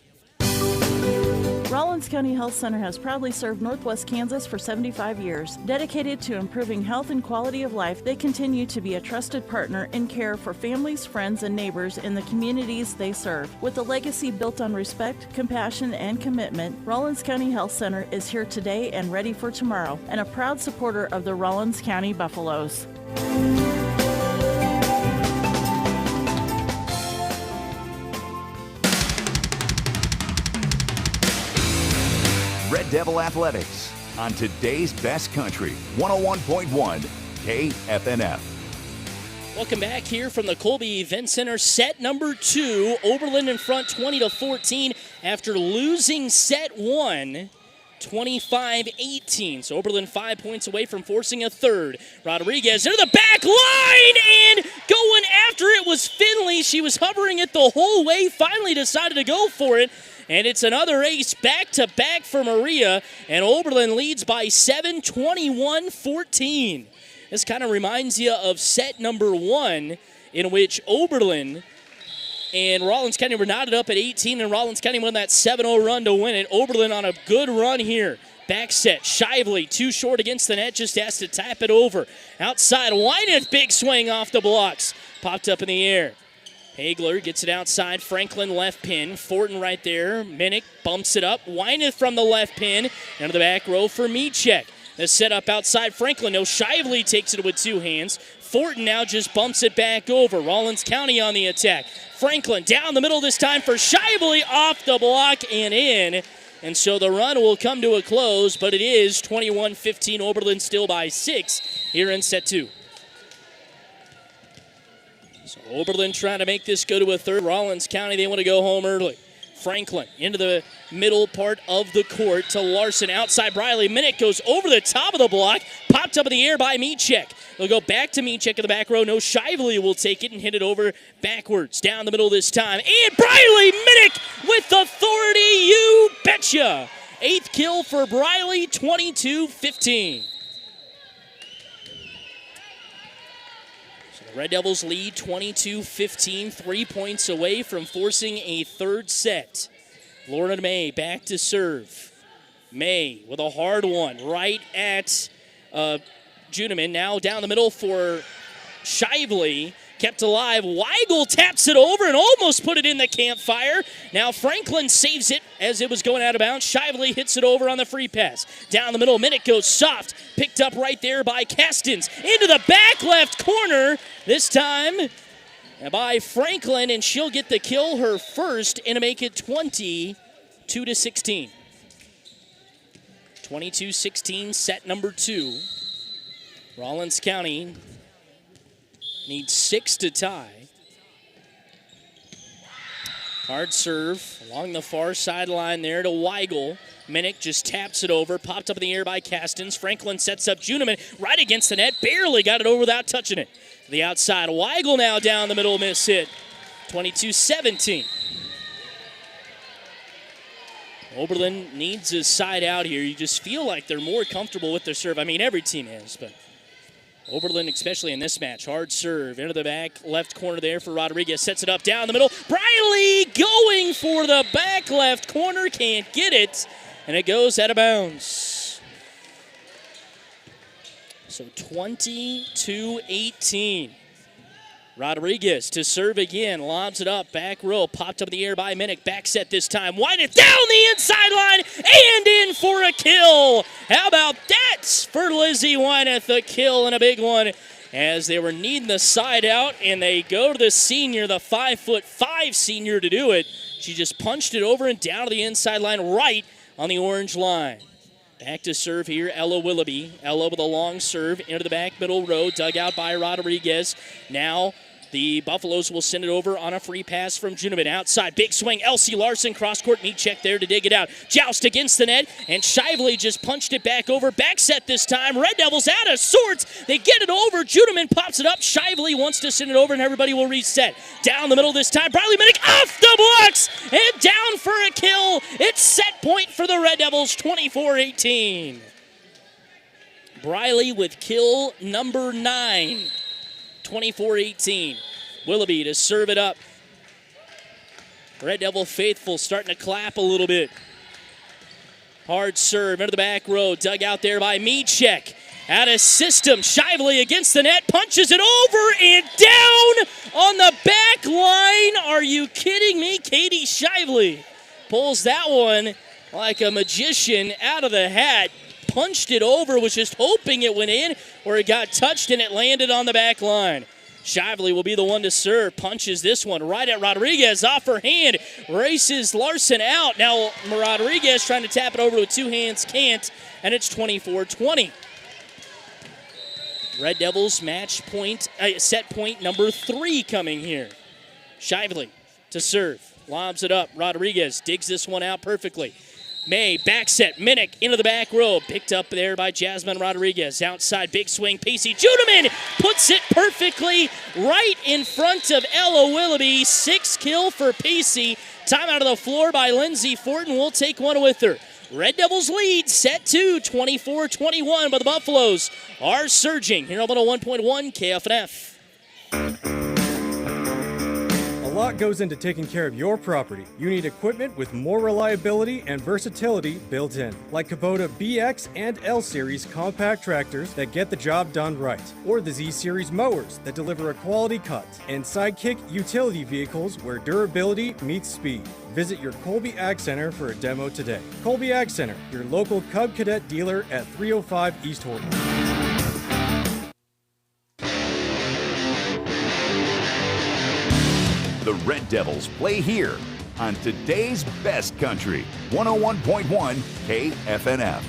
Rawlins County Health Center has proudly served Northwest Kansas for 75 years. Dedicated to improving health and quality of life, they continue to be a trusted partner in care for families, friends, and neighbors in the communities they serve. With a legacy built on respect, compassion, and commitment, Rawlins County Health Center is here today and ready for tomorrow, and a proud supporter of the Rawlins County Buffaloes.
Red Devil Athletics on today's best country, 101.1 KFNF.
Welcome back here from the Colby Event Center. Set number 2, Oberlin in front 20-14 after losing set 1. 25-18. So Oberlin 5 points away from forcing a third. Rodriguez into the back line, and going after it was Finley. She was hovering it the whole way, finally decided to go for it. And it's another ace back-to-back for Maria, and Oberlin leads by 7, 21-14. This kind of reminds you of set number 1, in which Oberlin and Rawlins County were knotted up at 18, and Rawlins County won that 7-0 run to win it. Oberlin on a good run here. Back set, Shively, too short against the net, just has to tap it over. Outside, Wyneth, big swing off the blocks. Popped up in the air. Hagler gets it outside. Franklin left pin. Fortin right there. Minnick bumps it up. Wyneth from the left pin. Into the back row for Micek. The setup outside Franklin. No, Shively takes it with 2 hands. Fortin now just bumps it back over. Rawlins County on the attack. Franklin down the middle this time for Shively, off the block and in. And so the run will come to a close, but it is 21-15. Oberlin still by 6 here in set 2. So Oberlin trying to make this go to a third. Rawlins County, they want to go home early. Franklin into the middle part of the court to Larson. Outside Briley. Minnick goes over the top of the block. Popped up in the air by Micek. They'll go back to Micek in the back row. No, Shively will take it and hit it over backwards. Down the middle this time. And Briley, Minnick with authority. You betcha. 8th kill for Briley, 22-15. Red Devils lead 22-15, 3 points away from forcing a third set. Lorna May back to serve. May with a hard one right at Juneman. Now down the middle for Shively. Kept alive. Weigel taps it over and almost put it in the campfire. Now Franklin saves it as it was going out of bounds. Shively hits it over on the free pass. Down the middle, Minnick goes soft. Picked up right there by Castens. Into the back left corner. This time by Franklin, and she'll get the kill, her first, and to make it 22-16. 22-16, set number 2. Rawlins County needs 6 to tie. Hard serve along the far sideline there to Weigel. Minnick just taps it over, popped up in the air by Castens. Franklin sets up Juneman right against the net, barely got it over without touching it. To the outside, Weigel now down the middle, miss hit. 22-17. Oberlin needs his side out here. You just feel like they're more comfortable with their serve. I mean, every team is, but Oberlin, especially in this match. Hard serve into the back left corner there for Rodriguez. Sets it up down the middle. Briley going for the back left corner. Can't get it. And it goes out of bounds. So 22-18. Rodriguez to serve again. Lobs it up. Back row. Popped up in the air by Minnick. Back set this time. Wyneth down the inside line and in for a kill. How about that for Lizzie Wyneth? A kill and a big one as they were needing the side out, and they go to the senior, the 5'5" senior, to do it. She just punched it over and down to the inside line right on the orange line. Back to serve here, Ella Willoughby. Ella with a long serve into the back middle row, dug out by Rodriguez. Now the Buffaloes will send it over on a free pass from Juneman. Outside, big swing, Elsie Larson, cross-court meet check there to dig it out. Joust against the net, and Shively just punched it back over. Back set this time, Red Devils out of sorts. They get it over, Juneman pops it up. Shively wants to send it over, and everybody will reset. Down the middle this time, Briley Minnick off the blocks, and down for a kill. It's set point for the Red Devils, 24-18. Briley with kill number 9. 24-18. Willoughby to serve it up. Red Devil faithful starting to clap a little bit. Hard serve into the back row. Dug out there by Meachek. Out of system. Shively against the net. Punches it over and down on the back line. Are you kidding me? Katie Shively pulls that one like a magician out of the hat. Punched it over, was just hoping it went in, or it got touched and it landed on the back line. Shively will be the one to serve. Punches this one right at Rodriguez off her hand. Races Larson out. Now Rodriguez trying to tap it over with two hands. Can't. And it's 24-20. Red Devils match point, set point number 3 coming here. Shively to serve. Lobs it up. Rodriguez digs this one out perfectly. May, back set, Minnick into the back row. Picked up there by Jasmine Rodriguez. Outside, big swing, Pacey Juneman puts it perfectly right in front of Ella Willoughby. 6 kill for Pacey. Time out of the floor by Lindsay Fortin. We'll take one with her. Red Devils lead, set 2, 24-21, but the Buffaloes are surging. Here on 101.1 KFNF.
A lot goes into taking care of your property. You need equipment with more reliability and versatility built in, like Kubota BX and L Series compact tractors that get the job done right, or the Z Series mowers that deliver a quality cut, and Sidekick utility vehicles where durability meets speed. Visit your Colby Ag Center for a demo today. Colby Ag Center, your local Cub Cadet dealer at 305 East Horton.
The Red Devils play here on today's best country, 101.1 KFNF.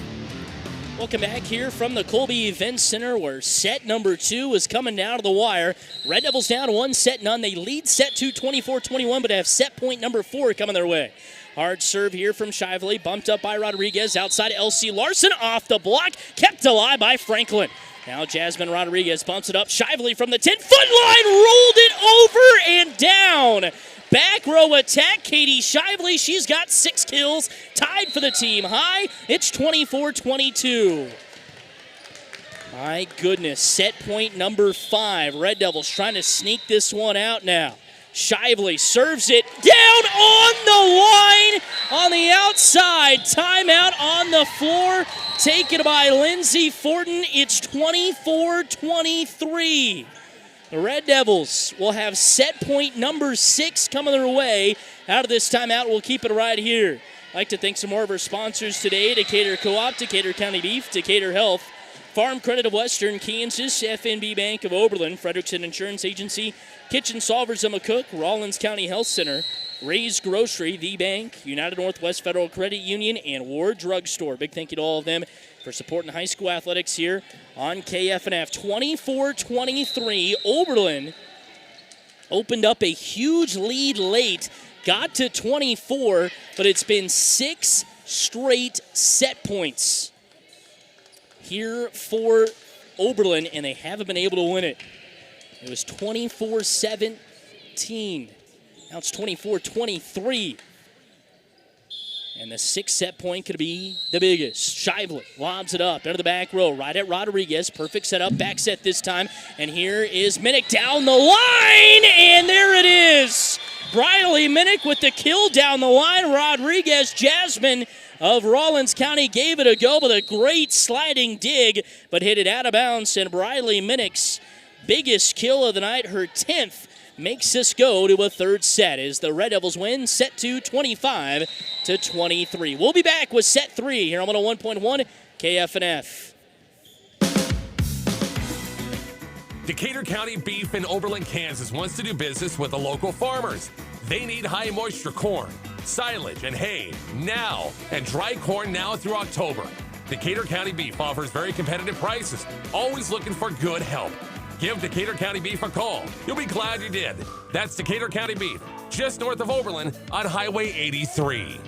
Welcome back here from the Colby Event Center, where set number 2 is coming down to the wire. Red Devils down 1-0. They lead set 2 24-21, but have set point number 4 coming their way. Hard serve here from Shively, bumped up by Rodriguez. Outside, Elsie Larson off the block, kept alive by Franklin. Now Jasmine Rodriguez bumps it up. Shively from the 10-foot line, rolled it over and down. Back row attack, Katie Shively. She's got 6 kills, tied for the team high. It's 24-22. My goodness, set point number 5. Red Devils trying to sneak this one out now. Shively serves it down on the line on the outside. Timeout on the floor, taken by Lindsey Fortin. It's 24-23. The Red Devils will have set point number 6 coming their way. Out of this timeout, we'll keep it right here. I'd like to thank some more of our sponsors today: Decatur Co-op, Decatur County Beef, Decatur Health, Farm Credit of Western Kansas, FNB Bank of Oberlin, Frederickson Insurance Agency, Kitchen Solvers of McCook, Rawlins County Health Center, Ray's Grocery, The Bank, United Northwest Federal Credit Union, and Ward Drug Store. Big thank you to all of them for supporting high school athletics here on KFNF. 24-23, Oberlin opened up a huge lead late, got to 24, but it's been 6 straight set points here for Oberlin, and they haven't been able to win it. It was 24-17. Now it's 24-23. And the 6th set point could be the biggest. Shively lobs it up into the back row, right at Rodriguez. Perfect setup, back set this time. And here is Minnick down the line, and there it is. Briley Minnick with the kill down the line. Rodriguez, Jasmine of Rawlins County gave it a go with a great sliding dig, but hit it out of bounds. And Briley Minnick's biggest kill of the night, her 10th, makes us go to a 3rd set as the Red Devils win set 2, 25-23. We'll be back with set 3 here on 101.1 KFNF.
Decatur County Beef in Oberlin, Kansas wants to do business with the local farmers. They need high moisture corn, silage, and hay now, and dry corn now through October. Decatur County Beef offers very competitive prices, always looking for good help. Give Decatur County Beef a call. You'll be glad you did. That's Decatur County Beef, just north of Oberlin on Highway 83.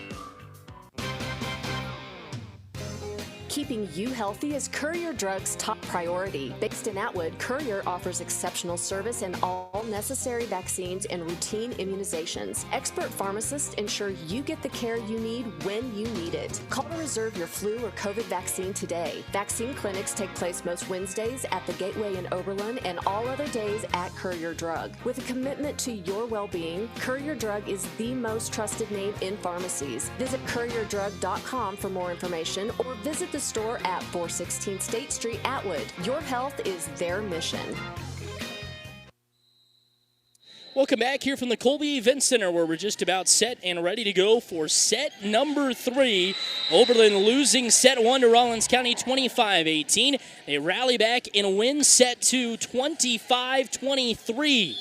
Keeping you healthy is Courier Drug's top priority. Based in Atwood, Courier offers exceptional service and all necessary vaccines and routine immunizations. Expert pharmacists ensure you get the care you need when you need it. Call to reserve your flu or COVID vaccine today. Vaccine clinics take place most Wednesdays at the Gateway in Oberlin and all other days at Courier Drug. With a commitment to your well-being, Courier Drug is the most trusted name in pharmacies. Visit courierdrug.com for more information or visit the store at 416 State Street, Atwood. Your health is their mission.
Welcome back here from the Colby Event Center, where we're just about set and ready to go for set number 3. Oberlin losing set 1 to Rawlins County 25-18. They rally back and win set 2 25-23.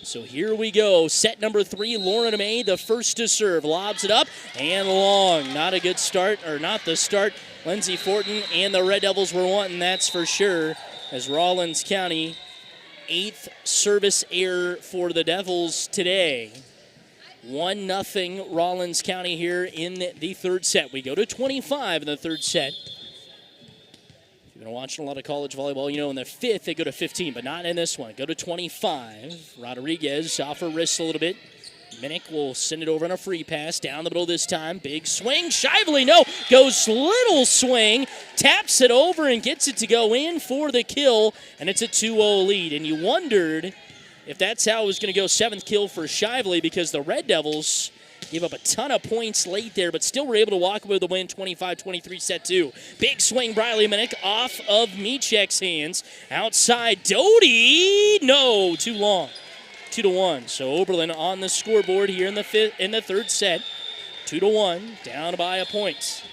So here we go. Set number 3, Lauren May, the first to serve. Lobs it up and long. Not a good start, or not the start Lindsey Fortin and the Red Devils were wanting, that's for sure, as Rawlins County, 8th service error for the Devils today. 1-0 Rawlins County here in the 3rd set. We go to 25 in the 3rd set. If you've been watching a lot of college volleyball, you know in the 5th they go to 15, but not in this one. Go to 25. Rodriguez off her wrist a little bit. Minnick will send it over on a free pass. Down the middle this time. Big swing. Shively, no. Goes little swing. Taps it over and gets it to go in for the kill. And it's a 2-0 lead. And you wondered if that's how it was going to go. 7th kill for Shively, because the Red Devils gave up a ton of points late there, but still were able to walk away with the win, 25-23 set 2. Big swing, Briley Minnick off of Michek's hands. Outside, Doty. No, too long. 2-1. So Oberlin on the scoreboard here in the 3rd set. 2-1, down by a point.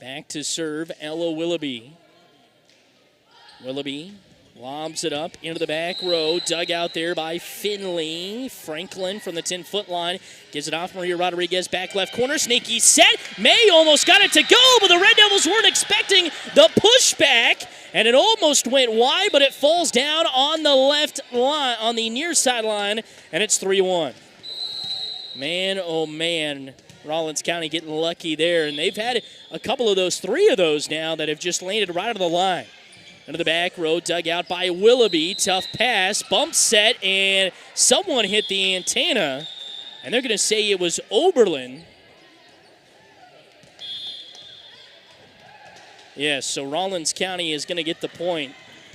Back to serve Ella Willoughby. Willoughby lobs it up into the back row. Dug out there by Finley. Franklin from the 10-foot line gives it off Maria Rodriguez. Back left corner. Sneaky set. May almost got it to go, but the Red Devils weren't expecting the pushback. And it almost went wide, but it falls down on the left line, on the near sideline, and it's 3-1. Man, oh man, Rawlins County getting lucky there. And they've had a couple of those, 3 of those now, that have just landed right on the line. Into the back row, dug out by Willoughby. Tough pass, bump set, and someone hit the antenna. And they're going to say it was Oberlin. Yes, so Rawlins County is going to get the point.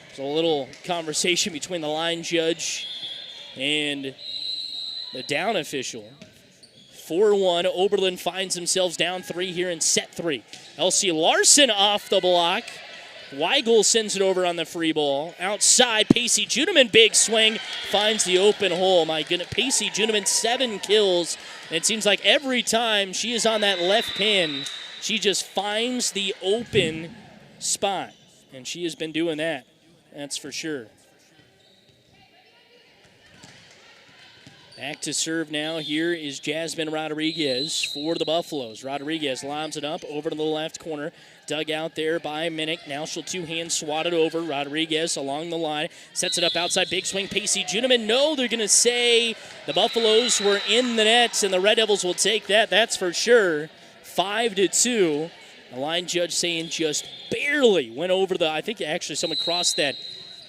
There's a little conversation between the line judge And the down official. 4-1. Oberlin finds themselves down 3 here in set 3. LC Larson off the block. Weigel sends it over on the free ball. Outside, Pacey Juneman, big swing, finds the open hole. My goodness, Pacey Juneman, 7 kills. And it seems like every time she is on that left pin, she just finds the open spot. And she has been doing that, that's for sure. Back to serve now. Here is Jasmine Rodriguez for the Buffaloes. Rodriguez lobs it up over to the left corner. Dug out there by Minnick. Now she'll two-hand swat it over. Rodriguez along the line. Sets it up outside. Big swing. Pacey Juneman. No, they're going to say the Buffaloes were in the nets, and the Red Devils will take that. That's for sure. 5-2. The line judge saying just barely went over the, I think actually someone crossed that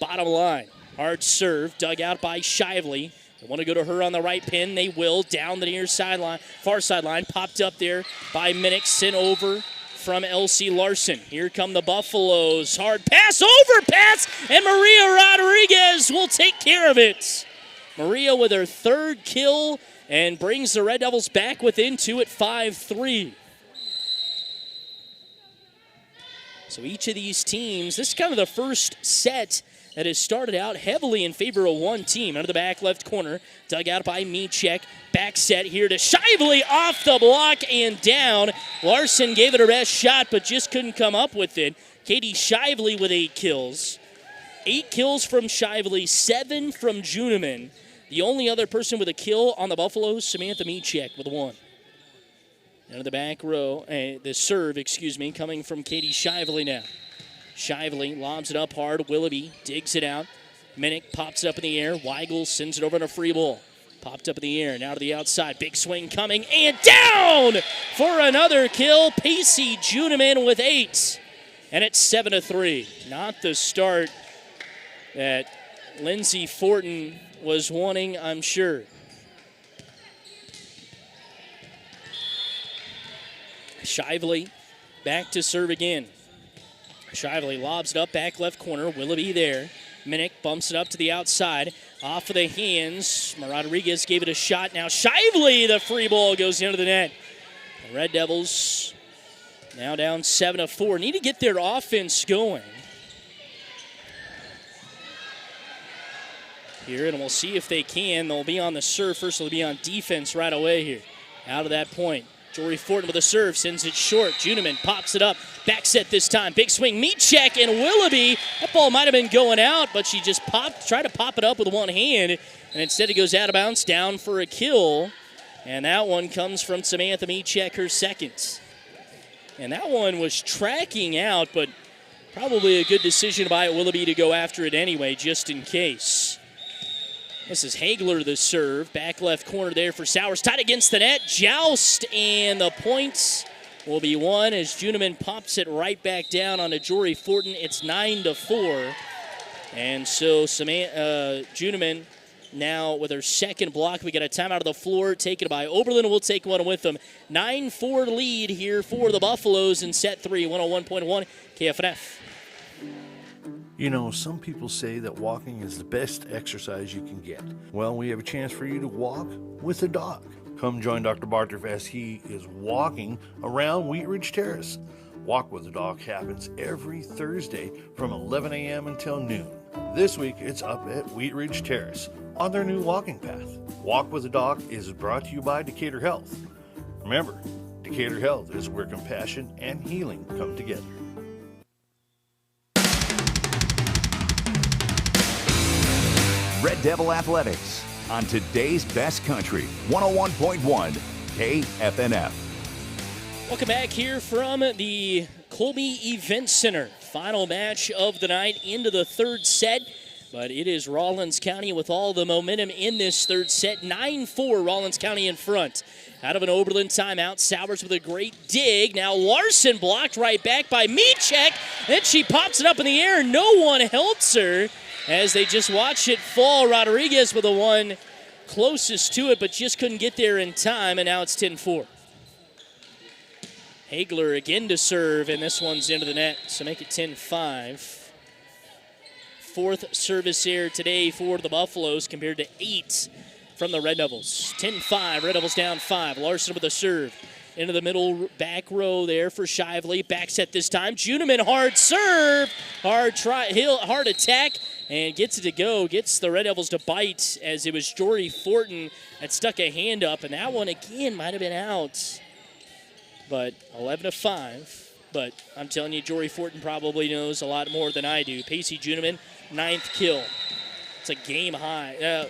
bottom line. Hard serve. Dug out by Shively. They want to go to her on the right pin. They will. Down the near sideline, far sideline. Popped up there by Minnick. Sent over from LC Larson. Here come the Buffaloes. Hard pass, overpass, and Maria Rodriguez will take care of it. Maria with her 3rd kill and brings the Red Devils back within 2 at 5-3. So each of these teams, this is kind of the first set that has started out heavily in favor of one team. Under the back left corner, dug out by Micek. Back set here to Shively off the block and down. Larson gave it her best shot, but just couldn't come up with it. Katie Shively with 8 kills. 8 kills from Shively, 7 from Juneman. The only other person with a kill on the Buffaloes, Samantha Micek with 1. Under the back row, the serve, coming from Katie Shively now. Shively lobs it up hard. Willoughby digs it out. Minnick pops it up in the air. Weigel sends it over on a free ball. Popped up in the air. Now to the outside. Big swing coming. And down for another kill. Pacey Juneman with 8. And it's 7-3. Not the start that Lindsay Fortin was wanting, I'm sure. Shively back to serve again. Shively lobs it up, back left corner. Willoughby there. Minnick bumps it up to the outside. Off of the hands. Rodriguez gave it a shot. Now Shively, the free ball goes into the net. The Red Devils now down 7-4. Need to get their offense going here, and we'll see if they can. They'll be on the serve first. They'll be on defense right away here. Out of that point. Jory Fortin with a serve, sends it short. Juneman pops it up. Back set this time. Big swing. Micek and Willoughby. That ball might have been going out, but she just tried to pop it up with one hand, and instead it goes out of bounds, down for a kill. And that one comes from Samantha Micek, her 2nd. And that one was tracking out, but probably a good decision by Willoughby to go after it anyway, just in case. This is Hagler, the serve. Back left corner there for Sowers. Tied against the net. Joust, and the points will be won as Juneman pops it right back down onto Jory Fortin. It's 9-4. And so Juneman now with her 2nd block. We got a timeout of the floor taken by Oberlin. We'll take one with them. 9-4 lead here for the Buffaloes in set 3. 101.1 KFNF.
You know, some people say that walking is the best exercise you can get. Well, we have a chance for you to walk with a dog. Come join Dr. Barters as he is walking around Wheat Ridge Terrace. Walk with a Dog happens every Thursday from 11 a.m. until noon. This week, it's up at Wheat Ridge Terrace on their new walking path. Walk with a Dog is brought to you by Decatur Health. Remember, Decatur Health is where compassion and healing come together.
Red Devil Athletics on today's best country, 101.1 KFNF.
Welcome back here from the Colby Event Center. Final match of the night into the 3rd set, but it is Rawlins County with all the momentum in this 3rd set. 9-4, Rawlins County in front. Out of an Oberlin timeout, Sowers with a great dig. Now Larson blocked right back by Micek. Then she pops it up in the air. No one helps her as they just watch it fall. Rodriguez with the one closest to it, but just couldn't get there in time, and now it's 10-4. Hagler again to serve, and this one's into the net, so make it 10-5. 4th service error today for the Buffaloes compared to 8 from the Red Devils. 10-5, Red Devils down 5. Larson with a serve. Into the middle back row there for Shively. Back set this time. Juneman, hard serve. Hard attack, and gets it to go. Gets the Red Devils to bite as it was Jory Fortin that stuck a hand up, and that one again might have been out. But 11-5. But I'm telling you, Jory Fortin probably knows a lot more than I do. Pacey Juneman, 9th kill. It's a game high.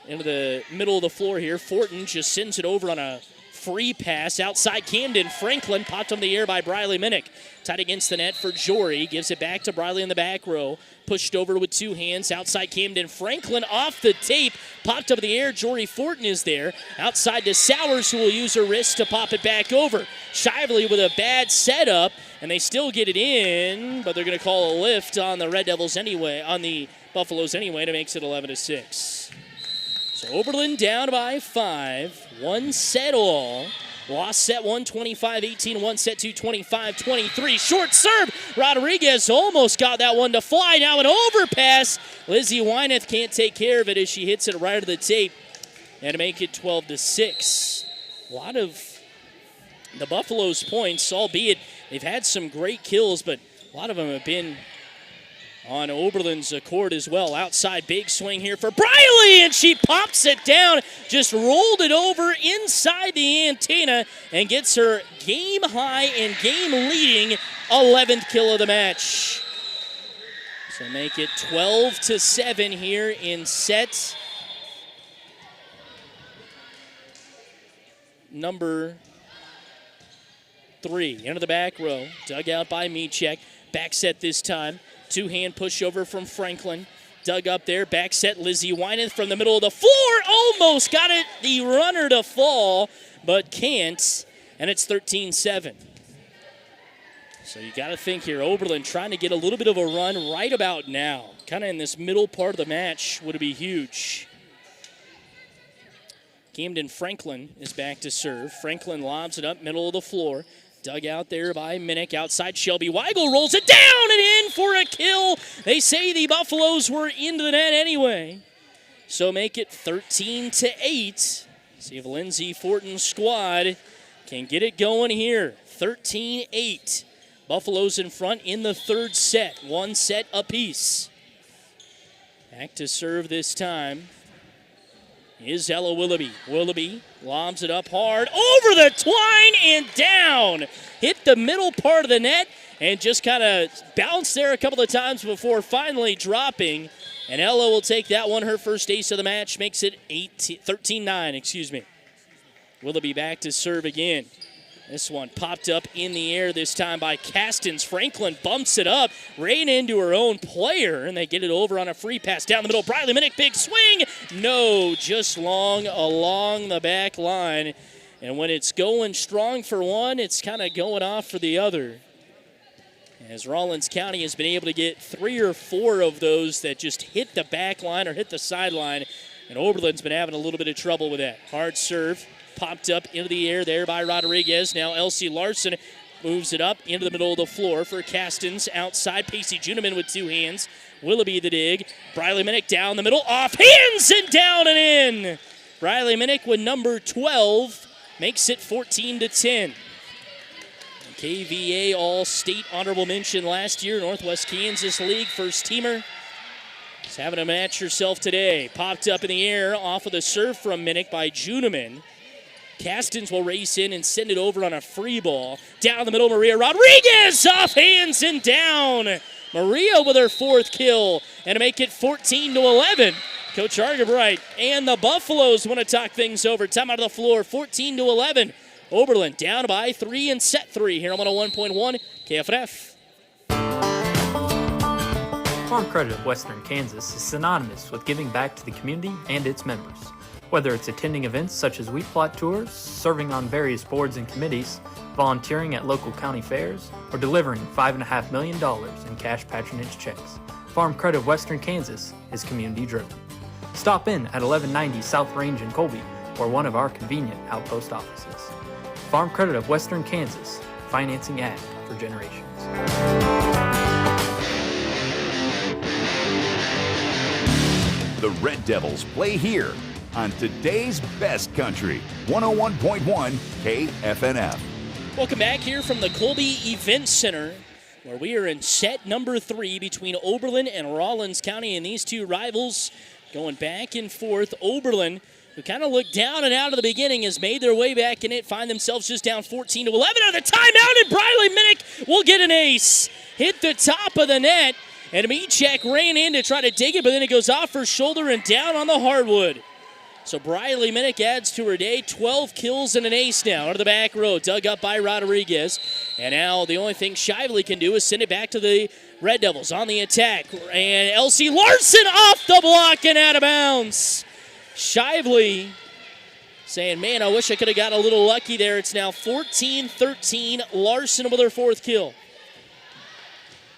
Into the middle of the floor here. Fortin just sends it over on a free pass outside Camden. Franklin popped on the air by Briley Minnick. Tied against the net for Jory. Gives it back to Briley in the back row. Pushed over with 2 hands outside Camden. Franklin off the tape. Popped up in the air. Jory Fortin is there. Outside to Sowers, who will use her wrist to pop it back over. Shively with a bad setup, and they still get it in, but they're going to call a lift on the Red Devils anyway, on the Buffaloes anyway, to make it 11-6. So Oberlin down by 5. 1 set all. Lost set 1, 25-18. 1 set 2, 25-23. Short serve. Rodriguez almost got that one to fly. Now an overpass. Lizzie Wyneth can't take care of it as she hits it right to the tape. And to make it 12-6. A lot of the Buffaloes' points, albeit they've had some great kills, but a lot of them have been on Oberlin's court as well. Outside, big swing here for Briley, and she pops it down, just rolled it over inside the antenna, and gets her game-high and game-leading 11th kill of the match. So make it 12-7 here in set number 3. Into the back row, dug out by Micek. Back set this time. 2-hand pushover from Franklin. Dug up there. Back set Lizzie Wyneth from the middle of the floor. Almost got it, the runner to fall, but can't. And it's 13-7. So you got to think here, Oberlin trying to get a little bit of a run right about now. Kind of in this middle part of the match would be huge. Camden Franklin is back to serve. Franklin lobs it up middle of the floor. Dug out there by Minnick. Outside Shelby Weigel rolls it down and in for a kill. They say the Buffaloes were into the net anyway. So make it 13-8. See if Lindsay Fortin's squad can get it going here. 13-8. Buffaloes in front in the 3rd set. 1 set apiece. Back to serve this time is Ella Willoughby. Willoughby lobs it up hard, over the twine and down. Hit the middle part of the net and just kind of bounced there a couple of times before finally dropping. And Ella will take that one, her first ace of the match, makes it 13-9, Willoughby back to serve again. This one popped up in the air this time by Castens. Franklin bumps it up, ran into her own player, and they get it over on a free pass down the middle. Briley Minnick, big swing. No, just long along the back line. And when it's going strong for one, it's kind of going off for the other. As Rawlins County has been able to get 3 or 4 of those that just hit the back line or hit the sideline. And Oberlin's been having a little bit of trouble with that. Hard serve. Popped up into the air there by Rodriguez. Now Elsie Larson moves it up into the middle of the floor for Castens. Outside, Pacey Juneman with 2 hands. Willoughby the dig. Briley Minnick down the middle. Off hands and down and in. Briley Minnick with number 12 makes it 14-10. KVA All-State honorable mention last year. Northwest Kansas League first teamer. She's having a match herself today. Popped up in the air off of the serve from Minnick by Juneman. Castens will race in and send it over on a free ball. Down the middle, Maria Rodriguez, off hands and down. Maria with her 4th kill, and to make it 14-11. Coach Argabright and the Buffaloes want to talk things over. Time out of the floor, 14-11. Oberlin down by 3 in set 3 here on 101.1 KFF.
Farm Credit of Western Kansas is synonymous with giving back to the community and its members. Whether it's attending events such as wheat plot tours, serving on various boards and committees, volunteering at local county fairs, or delivering $5.5 million in cash patronage checks, Farm Credit of Western Kansas is community-driven. Stop in at 1190 South Range in Colby or one of our convenient outpost offices. Farm Credit of Western Kansas, financing ag for generations.
The Red Devils play here on today's best country, 101.1 KFNF.
Welcome back here from the Colby Event Center, where we are in set number 3 between Oberlin and Rawlins County, and these two rivals going back and forth. Oberlin, who kind of looked down and out at the beginning, has made their way back in it, find themselves just down 14-11 on the timeout, and Briley Minnick will get an ace. Hit the top of the net, and Mechek ran in to try to dig it, but then it goes off her shoulder and down on the hardwood. So Briley Minnick adds to her day, 12 kills and an ace now. Out of the back row, dug up by Rodriguez. And now the only thing Shively can do is send it back to the Red Devils on the attack. And Elsie Larson off the block and out of bounds. Shively saying, man, I wish I could have got a little lucky there. It's now 14-13, Larson with her 4th kill.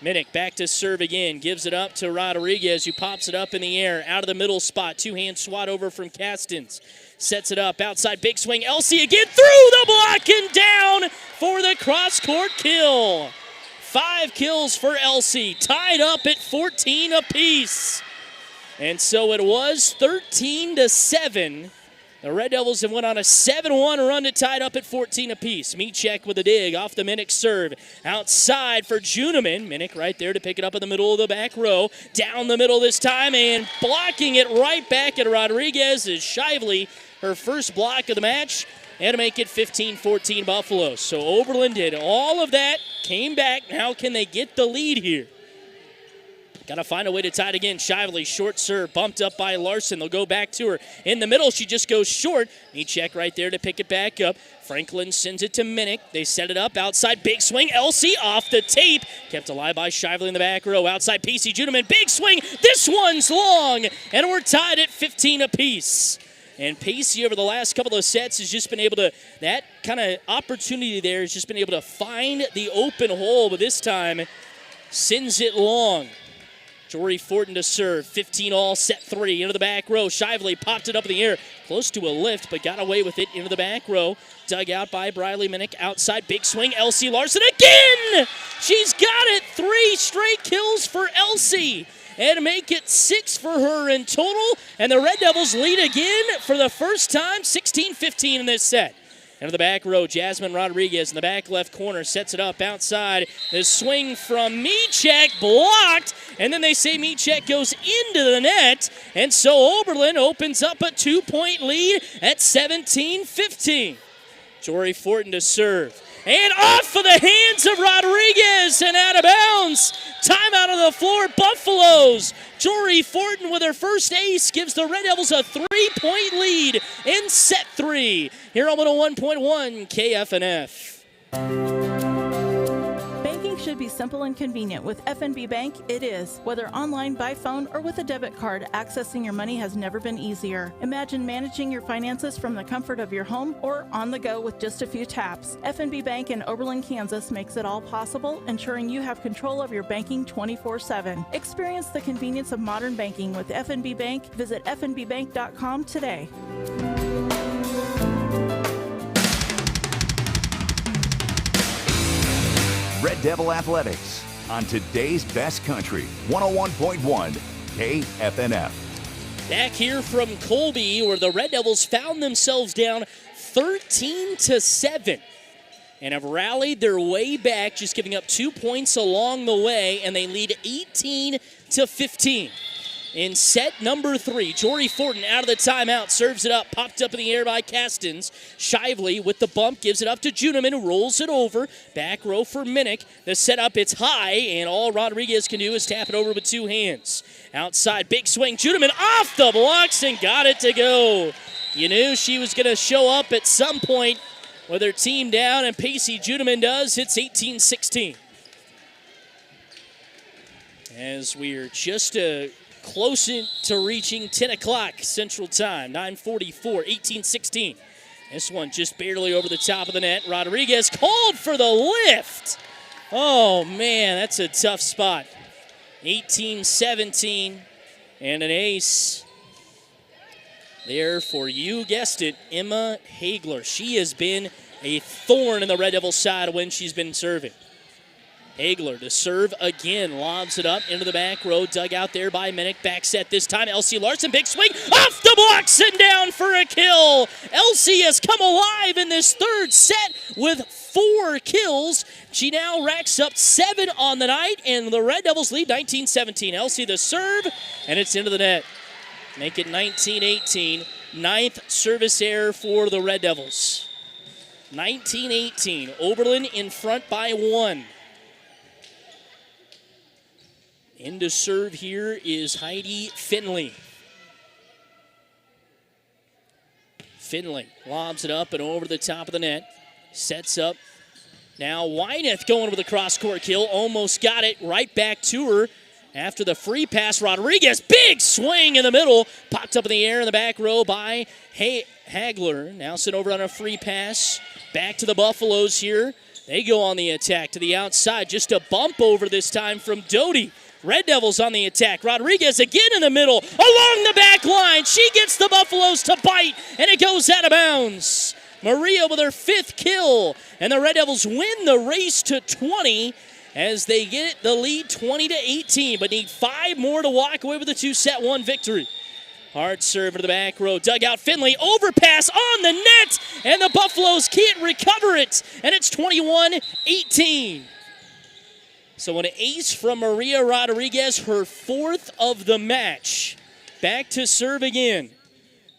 Minnick back to serve again, gives it up to Rodriguez, who pops it up in the air, out of the middle spot, 2-hand swat over from Castens. Sets it up, outside, big swing, Elsie again, through the block and down for the cross-court kill. 5 kills for Elsie, tied up at 14 apiece. And so it was 13-7. The Red Devils have went on a 7-1 run to tie it up at 14 apiece. Mechek with a dig off the Minnick serve. Outside for Juneman. Minnick right there to pick it up in the middle of the back row. Down the middle this time and blocking it right back at Rodriguez is Shively. Her first block of the match. And to make it 15-14 Buffalo. So Oberlin did all of that. Came back. Now can they get the lead here? Got to find a way to tie it again. Shively, short serve, bumped up by Larson. They'll go back to her. In the middle, she just goes short. Mechek right there to pick it back up. Franklin sends it to Minnick. They set it up outside. Big swing. Elsie off the tape. Kept alive by Shively in the back row. Outside, PC Juneman. Big swing. This one's long. And we're tied at 15 apiece. And Pacey over the last couple of sets has just been able to, that kind of opportunity there has just been able to find the open hole. But this time, sends it long. Jory Fortin to serve, 15 all, set 3, into the back row. Shively popped it up in the air, close to a lift, but got away with it into the back row. Dug out by Briley Minnick, outside, big swing, Elsie Larson again! She's got it, 3 straight kills for Elsie, and make it 6 for her in total, and the Red Devils lead again for the first time, 16-15 in this set. Into the back row, Jasmine Rodriguez in the back left corner, sets it up outside. The swing from Mechek, blocked, and then they say Mechek goes into the net, and so Oberlin opens up a 2-point lead at 17-15. Jory Fortin to serve. And off of the hands of Rodriguez and out of bounds. Timeout on the floor, Buffaloes. Jory Fortin with her first ace gives the Red Devils a 3-point lead in set 3. Here on 101.1 KFNF.
Banking should be simple and convenient. With FNB Bank, it is. Whether online, by phone, or with a debit card, accessing your money has never been easier. Imagine managing your finances from the comfort of your home or on the go with just a few taps. FNB Bank in Oberlin, Kansas makes it all possible, ensuring you have control of your banking 24/7. Experience the convenience of modern banking with FNB Bank. Visit fnbbank.com today.
Red Devil Athletics on today's best country, 101.1 KFNF.
Back here from Colby, where the Red Devils found themselves down 13-7 and have rallied their way back, just giving up 2 points along the way, and they lead 18-15. In set number 3, Jory Fortin out of the timeout, serves it up, popped up in the air by Castens. Shively with the bump, gives it up to Juneman, who rolls it over. Back row for Minnick. The setup, it's high, and all Rodriguez can do is tap it over with 2 hands. Outside, big swing, Juneman off the blocks and got it to go. You knew she was going to show up at some point with her team down, and Pacey Juneman does. It's 18-16. As we're just close to reaching 10 o'clock Central Time, 9:44, 18-16. This one just barely over the top of the net. Rodriguez called for the lift. Oh, man, that's a tough spot. 18-17, and an ace there for, you guessed it, Emma Hagler. She has been a thorn in the Red Devils' side when she's been serving. Hagler to serve again, lobs it up into the back row, dug out there by Minnick. Back set this time, Elsie Larson, big swing, off the blocks and down for a kill. Elsie has come alive in this third set with 4 kills. She now racks up 7 on the night, and the Red Devils lead 19-17. Elsie the serve, and it's into the net. Make it 19-18. 9th service error for the Red Devils. 19-18. Oberlin in front by 1. In to serve here is Heidi Finley. Finley lobs it up and over the top of the net. Sets up. Now Wyneth going with a cross-court kill. Almost got it. Right back to her after the free pass. Rodriguez, big swing in the middle. Popped up in the air in the back row by Hagler. Now sent over on a free pass. Back to the Buffaloes here. They go on the attack to the outside. Just a bump over this time from Doty. Red Devils on the attack. Rodriguez again in the middle. Along the back line. She gets the Buffaloes to bite, and it goes out of bounds. Maria with her 5th kill, and the Red Devils win the race to 20 as they get the lead 20-18, but need 5 more to walk away with a 2-set-1 victory. Hard serve to the back row. Dug out Finley. Overpass on the net, and the Buffaloes can't recover it, and it's 21-18. So an ace from Maria Rodriguez, her 4th of the match. Back to serve again.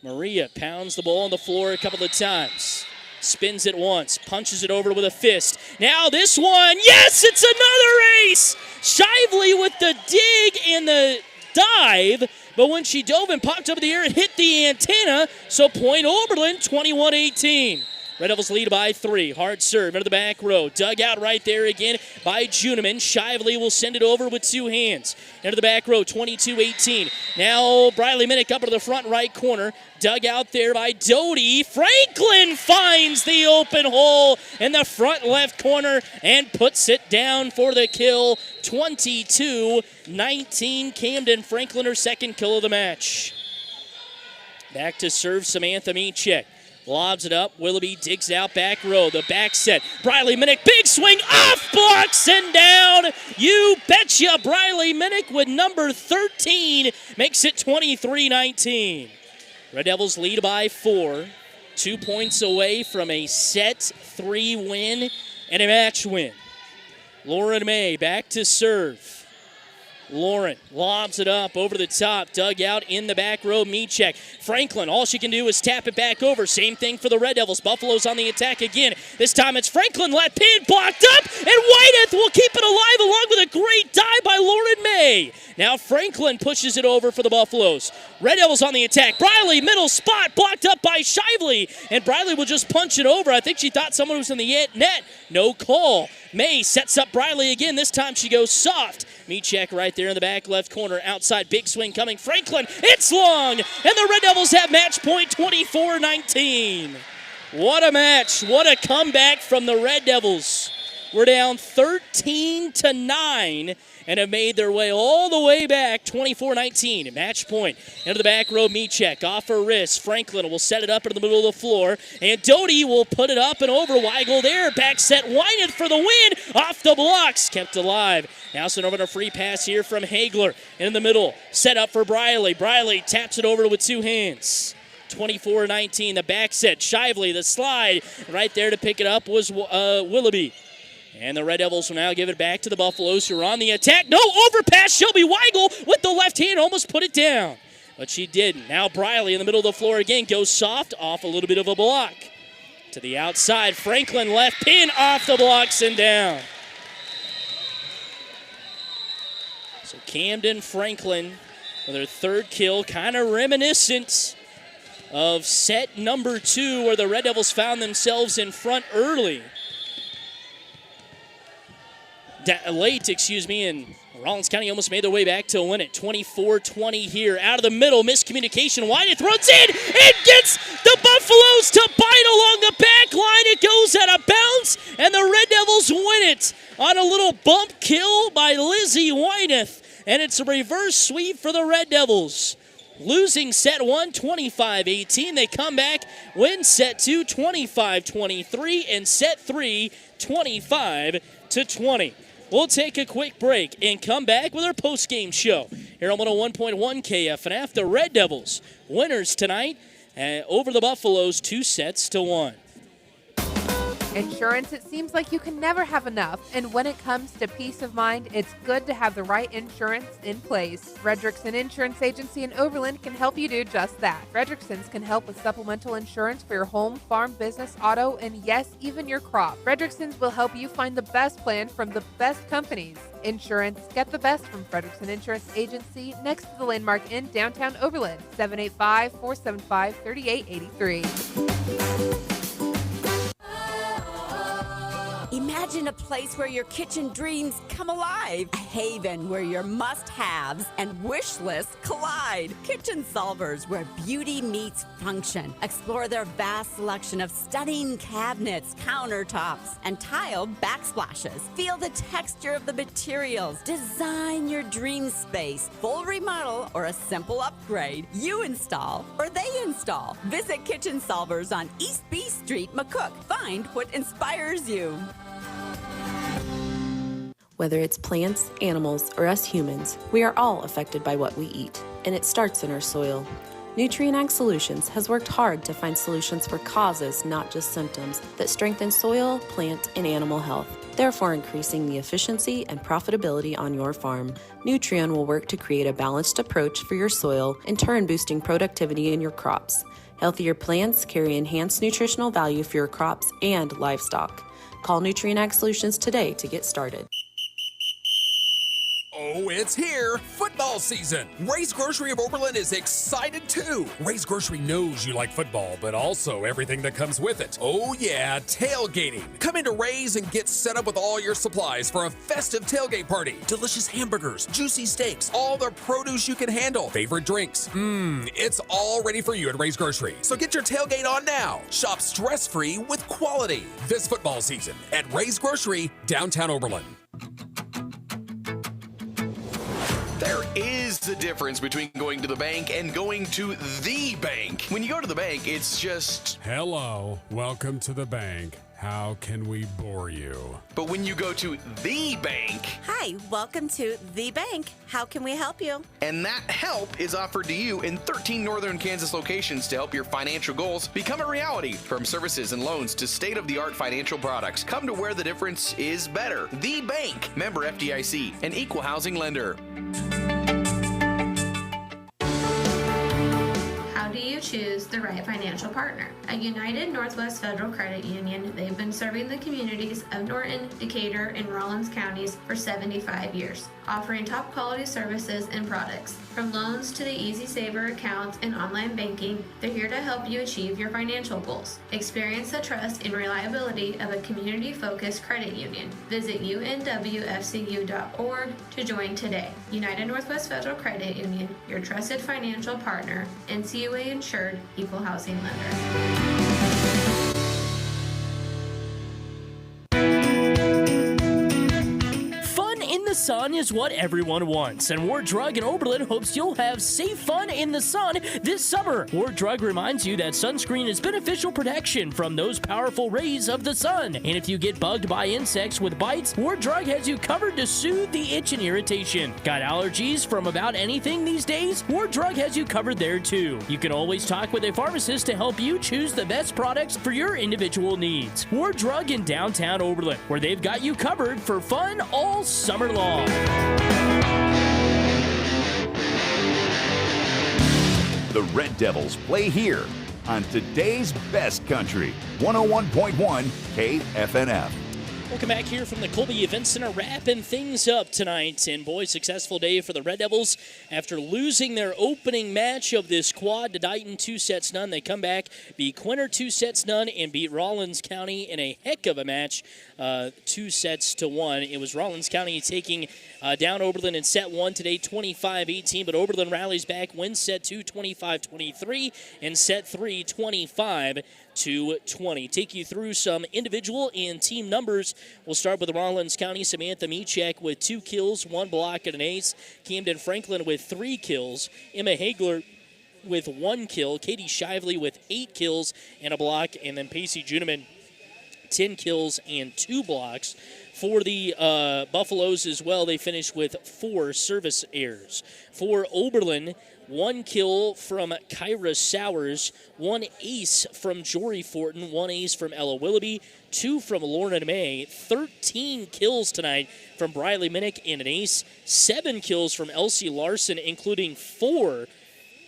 Maria pounds the ball on the floor a couple of times. Spins it once, punches it over with a fist. Now this one, yes, it's another ace! Shively with the dig and the dive, but when she dove and popped up in the air, it hit the antenna, so point Oberlin, 21-18. Red Devils lead by 3. Hard serve into the back row. Dug out right there again by Juneman. Shively will send it over with 2 hands. Into the back row, 22-18. Now Briley Minnick up into the front right corner. Dug out there by Doty. Franklin finds the open hole in the front left corner and puts it down for the kill. 22-19. Camden Franklin, her 2nd kill of the match. Back to serve Samantha Michek. Lobs it up. Willoughby digs out back row. The back set. Briley Minnick, big swing, off blocks and down. You betcha. Briley Minnick with number 13 makes it 23-19. Red Devils lead by 4. 2 points away from a set 3 win and a match win. Lauren May back to serve. Lauren lobs it up over the top, dug out in the back row. Michek. Franklin, all she can do is tap it back over. Same thing for the Red Devils. Buffalo's on the attack again. This time it's Franklin, let pin, blocked up, and Whiteith will keep it alive along with a great dive by Lauren May. Now Franklin pushes it over for the Buffaloes. Red Devils on the attack. Briley, middle spot, blocked up by Shively, and Briley will just punch it over. I think she thought someone was in the net. No call. May sets up Briley again. This time she goes soft. Michek right there in the back left corner. Outside, big swing coming. Franklin, it's long. And the Red Devils have match point 24-19. What a match. What a comeback from the Red Devils. We're down 13-9 and have made their way all the way back, 24-19. Match point. Into the back row, Michek off her wrist. Franklin will set it up into the middle of the floor, and Doty will put it up and over. Weigel there. Back set, Wyneth for the win. Off the blocks, kept alive. Now sent over a free pass here from Hagler. In the middle, set up for Briley. Briley taps it over with 2 hands. 24-19, the back set. Shively, the slide. Right there to pick it up was Willoughby. And the Red Devils will now give it back to the Buffaloes, who are on the attack. No, overpass. Shelby Weigel with the left hand almost put it down, but she didn't. Now Briley in the middle of the floor again, goes soft off a little bit of a block. To the outside, Franklin left pin off the blocks and down. So Camden Franklin with her 3rd kill, kind of reminiscent of set number 2 where the Red Devils found themselves in front early. Late, and Rawlins County almost made their way back to win it. 24-20 here. Out of the middle, miscommunication. Wyneth runs in and gets the Buffaloes to bite along the back line. It goes out of bounds, and the Red Devils win it on a little bump kill by Lizzie Wyneth. And it's a reverse sweep for the Red Devils. Losing set 1, 25-18. They come back, win set 2, 25-23, and set 3, 25-20. We'll take a quick break and come back with our post-game show here on 101.1 KFNF. The Red Devils, winners tonight over the Buffaloes 2-1.
Insurance, it seems like you can never have enough, and when it comes to peace of mind, it's good to have the right insurance in place. Frederickson Insurance Agency in Oberlin can help you do just that. Frederickson's can help with supplemental insurance for your home, farm, business, auto, and yes, even your crop. Frederickson's will help you find the best plan from the best companies. Insurance, get the best from Frederickson Insurance Agency next to the Landmark in downtown Oberlin, 785-475-3883.
Imagine a place where your kitchen dreams come alive. A haven where your must-haves and wish lists collide. Kitchen Solvers, where beauty meets function. Explore their vast selection of stunning cabinets, countertops, and tile backsplashes. Feel the texture of the materials. Design your dream space. Full remodel or a simple upgrade. You install or they install. Visit Kitchen Solvers on East B Street, McCook. Find what inspires you.
Whether it's plants, animals, or us humans, we are all affected by what we eat, and it starts in our soil. Nutrient Ag Solutions has worked hard to find solutions for causes, not just symptoms, that strengthen soil, plant, and animal health, therefore increasing the efficiency and profitability on your farm. Nutrien will work to create a balanced approach for your soil, in turn boosting productivity in your crops. Healthier plants carry enhanced nutritional value for your crops and livestock. Call Nutrien Ag Solutions today to get started.
Oh, it's here! Football season! Ray's Grocery of Oberlin is excited too! Ray's Grocery knows you like football, but also everything that comes with it. Oh yeah, tailgating! Come into Ray's and get set up with all your supplies for a festive tailgate party. Delicious hamburgers, juicy steaks, all the produce you can handle, favorite drinks. It's all ready for you at Ray's Grocery. So get your tailgate on now. Shop stress-free with quality this football season at Ray's Grocery, downtown Oberlin.
There is a difference between going to the bank and going to the bank. When you go to the bank, it's just...
Hello, welcome to the bank. How can we bore you?
But when you go to the bank...
Hi, welcome to the bank. How can we help you?
And that help is offered to you in 13 northern Kansas locations to help your financial goals become a reality. From services and loans to state-of-the-art financial products, come to where the difference is better. The Bank, member FDIC, an equal housing lender.
How do you choose the right financial partner? At United Northwest Federal Credit Union, they've been serving the communities of Norton, Decatur, and Rawlins counties for 75 years, offering top quality services and products. From loans to the Easy Saver accounts and online banking, they're here to help you achieve your financial goals. Experience the trust and reliability of a community-focused credit union. Visit unwfcu.org to join today. United Northwest Federal Credit Union, your trusted financial partner, NCUA insured, equal housing lender.
The sun is what everyone wants, and Ward Drug in Oberlin hopes you'll have safe fun in the sun this summer. Ward Drug reminds you that sunscreen is beneficial protection from those powerful rays of the sun. And if you get bugged by insects with bites, Ward Drug has you covered to soothe the itch and irritation. Got allergies from about anything these days? Ward Drug has you covered there too. You can always talk with a pharmacist to help you choose the best products for your individual needs. Ward Drug in downtown Oberlin, where they've got you covered for fun all summer long.
The Red Devils play here on today's best country, 101.1 KFNF.
Welcome back here from the Colby Event Center, wrapping things up tonight. And boy, successful day for the Red Devils. After losing their opening match of this quad to Dighton 2-0, they come back, beat Quinter 2-0, and beat Rawlins County in a heck of a match, 2-1. It was Rawlins County taking down Oberlin in set 1 today, 25-18, but Oberlin rallies back, wins set 2, 25-23, and set 3, 25-20. Take you through some individual and team numbers. We'll start with Rawlins County. Samantha Michek with 2 kills, 1 block, and an ace. Camden Franklin with 3 kills. Emma Hagler with 1 kill. Katie Shively with 8 kills and a block. And then Pacey Juneman, 10 kills and 2 blocks. For the Buffaloes as well, they finished with 4 service errors. For Oberlin, 1 kill from Kyra Sowers, 1 ace from Jory Fortin, 1 ace from Ella Willoughby, 2 from Lorna May, 13 kills tonight from Briley Minnick and an ace, 7 kills from Elsie Larson, including 4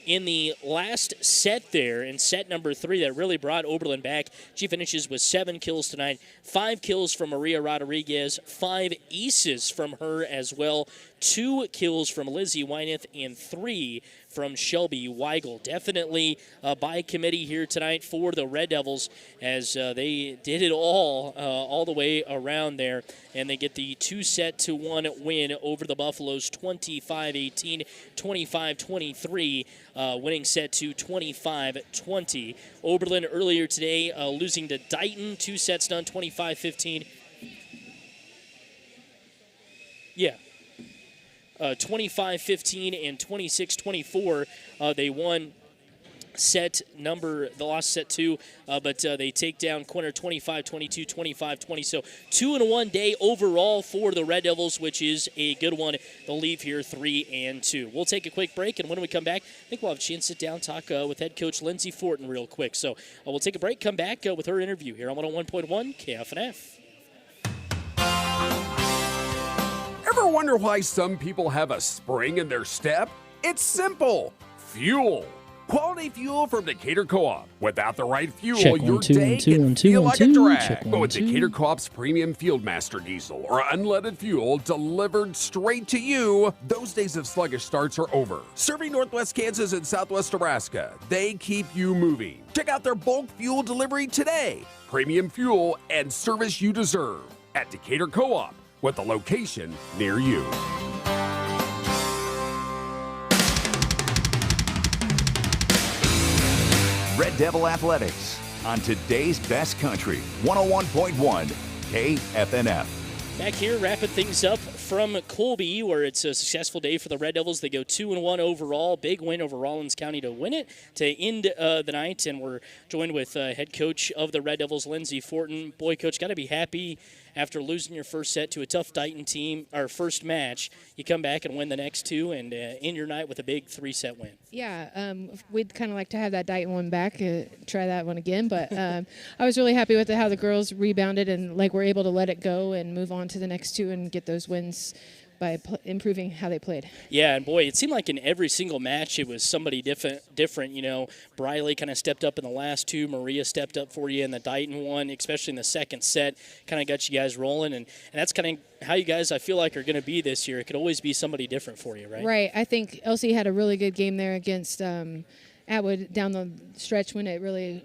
in the last set there, in set number 3 that really brought Oberlin back. She finishes with 7 kills tonight, 5 kills from Maria Rodriguez, 5 aces from her as well, 2 kills from Lizzie Wyneth, and 3 from Shelby Weigel. Definitely by committee here tonight for the Red Devils, as they did it all the way around there, and they get the 2-1 win over the Buffaloes, 25-18, 25-23, winning set to 25-20. Oberlin earlier today losing to Dighton, 2 sets done, 25-15. Yeah. 25-15 and 26-24. They won the last set 2, but they take down Quinter 25-22, 25-20. So 2-1 day overall for the Red Devils, which is a good one. They'll leave here 3-2. We'll take a quick break, and when we come back, I think we'll have a chance to sit down, talk with head coach Lindsey Fortin real quick. So we'll take a break, come back with her interview here on 101.1 KFNF.
Ever wonder why some people have a spring in their step? It's simple. Fuel. Quality fuel from Decatur Co-op. Without the right fuel,
Check
your
1 2
day
1 2
can
1 2
feel
1
like a
2.
drag.
Check
But
1
with
2.
Decatur Co-op's premium Fieldmaster diesel or unleaded fuel delivered straight to you, those days of sluggish starts are over. Serving Northwest Kansas and Southwest Nebraska, they keep you moving. Check out their bulk fuel delivery today. Premium fuel and service you deserve at Decatur Co-op, with a location near you.
Red Devil Athletics on today's best country, 101.1 KFNF.
Back here, wrapping things up from Colby, where it's a successful day for the Red Devils. They go 2-1 overall. Big win over Rawlins County to win it, to end the night. And we're joined with head coach of the Red Devils, Lindsey Fortin. Boy, Coach, got to be happy after losing your first set to a tough Dighton team, our first match. You come back and win the next 2 and end your night with a big 3-set win.
Yeah, we'd kind of like to have that Dighton one back, try that one again. But I was really happy with how the girls rebounded and were able to let it go and move on to the next 2 and get those wins by improving how they played.
Yeah, and boy, it seemed like in every single match it was somebody different. You know, Briley kind of stepped up in the last 2. Maria stepped up for you in the Dighton one, especially in the second set. Kind of got you guys rolling, and that's kind of how you guys, I feel like, are going to be this year. It could always be somebody different for you, right?
Right. I think Elsie had a really good game there against Atwood down the stretch when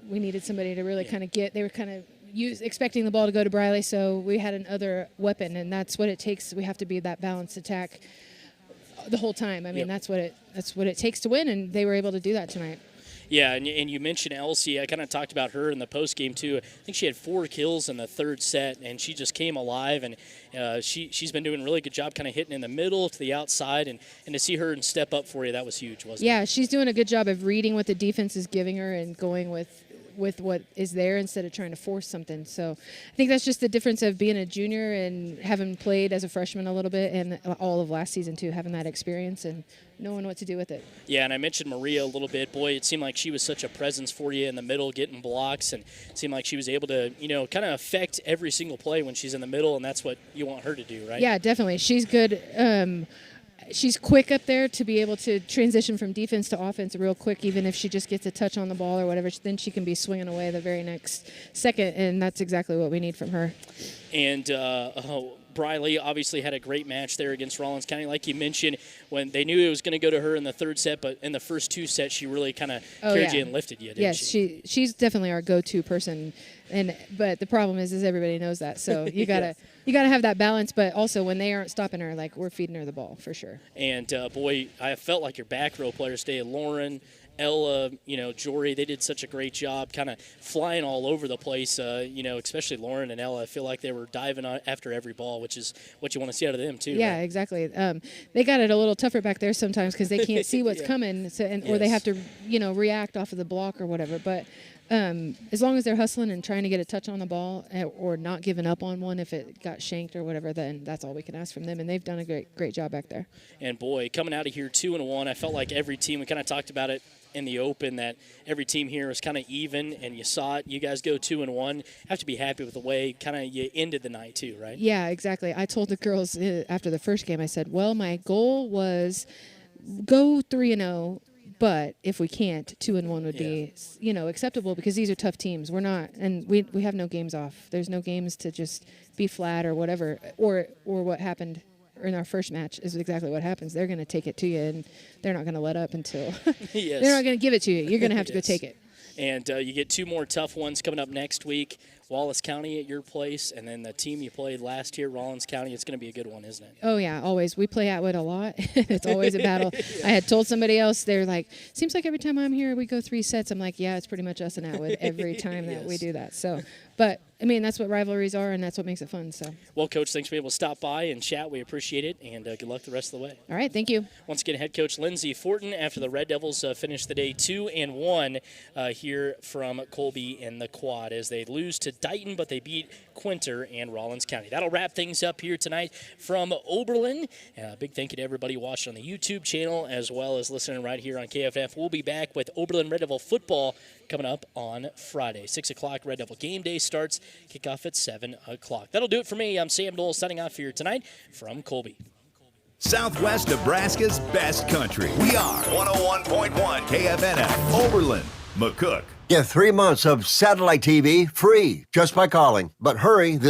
we needed somebody to really kind of get. They were kind of expecting the ball to go to Briley, so we had another weapon, and that's what it takes. We have to be that balanced attack the whole time. I mean, that's what it takes to win, and they were able to do that tonight.
Yeah, and you mentioned Elsie. I kind of talked about her in the post game too. I think she had 4 kills in the third set, and she just came alive. And she's been doing a really good job, kind of hitting in the middle to the outside, and to see her and step up for you, that was huge, wasn't it?
Yeah, she's doing a good job of reading what the defense is giving her and going with what is there instead of trying to force something. So I think that's just the difference of being a junior and having played as a freshman a little bit, and all of last season too, having that experience and knowing what to do with it.
Yeah, and I mentioned Maria a little bit. Boy, it seemed like she was such a presence for you in the middle, getting blocks, and it seemed like she was able to, kind of affect every single play when she's in the middle, and that's what you want her to do, right?
Yeah, definitely. She's good. She's quick up there to be able to transition from defense to offense real quick, even if she just gets a touch on the ball or whatever. Then she can be swinging away the very next second, and that's exactly what we need from her.
And Briley obviously had a great match there against Rawlins County. Like you mentioned, when they knew it was going to go to her in the third set, but in the first 2 sets, she really kind of carried you and lifted you, didn't she?
She's definitely our go-to person. But the problem is everybody knows that. So you gotta have that balance. But also when they aren't stopping her, we're feeding her the ball for sure.
And boy, I felt like your back row players today, Lauren, Ella, Jory, they did such a great job kind of flying all over the place, especially Lauren and Ella. I feel like they were diving after every ball, which is what you want to see out of them too.
Yeah,
right?
Exactly. They got it a little tougher back there sometimes because they can't see what's coming, or they have to, react off of the block or whatever. But as long as they're hustling and trying to get a touch on the ball or not giving up on one if it got shanked or whatever, then that's all we can ask from them. And they've done a great job back there.
And boy, coming out of here 2-1, I felt like every team, we kind of talked about it in the open, that every team here was kind of even, and you saw it. You guys go 2-1. Have to be happy with the way kind of you ended the night too, right?
Yeah, exactly. I told the girls after the first game, I said, well, my goal was go 3-0. But if we can't, 2-1 would be, acceptable, because these are tough teams. We're not, and we have no games off. There's no games to just be flat or whatever, or what happened in our first match is exactly what happens. They're going to take it to you, and they're not going to let up until they're not going to give it to you. You're going to have to go take it.
And you get 2 more tough ones coming up next week. Wallace County at your place, and then the team you played last year, Rawlins County. It's going to be a good one, isn't it?
Oh, yeah, always. We play Atwood a lot. It's always a battle. Yeah. I had told somebody else, they're like, seems like every time I'm here we go 3 sets. I'm like, yeah, it's pretty much us and Atwood every time that we do that. So, but, I mean, that's what rivalries are, and that's what makes it fun. So.
Well, Coach, thanks for being able to stop by and chat. We appreciate it, and good luck the rest of the way.
All right, thank you.
Once again, head coach Lindsey Fortin after the Red Devils finished the day 2-1 here from Colby in the quad as they lose to Dighton, but they beat Quinter and Rawlins County. That'll wrap things up here tonight from Oberlin. A big thank you to everybody watching on the YouTube channel as well as listening right here on KFF. We'll be back with Oberlin Red Devil football coming up on Friday. 6 o'clock Red Devil game day starts. Kickoff at 7 o'clock. That'll do it for me. I'm Sam Dole signing off here tonight from Colby.
Southwest Nebraska's best country. We are 101.1 KFNF, Oberlin, McCook.
Get 3 months of satellite TV free just by calling. But hurry, this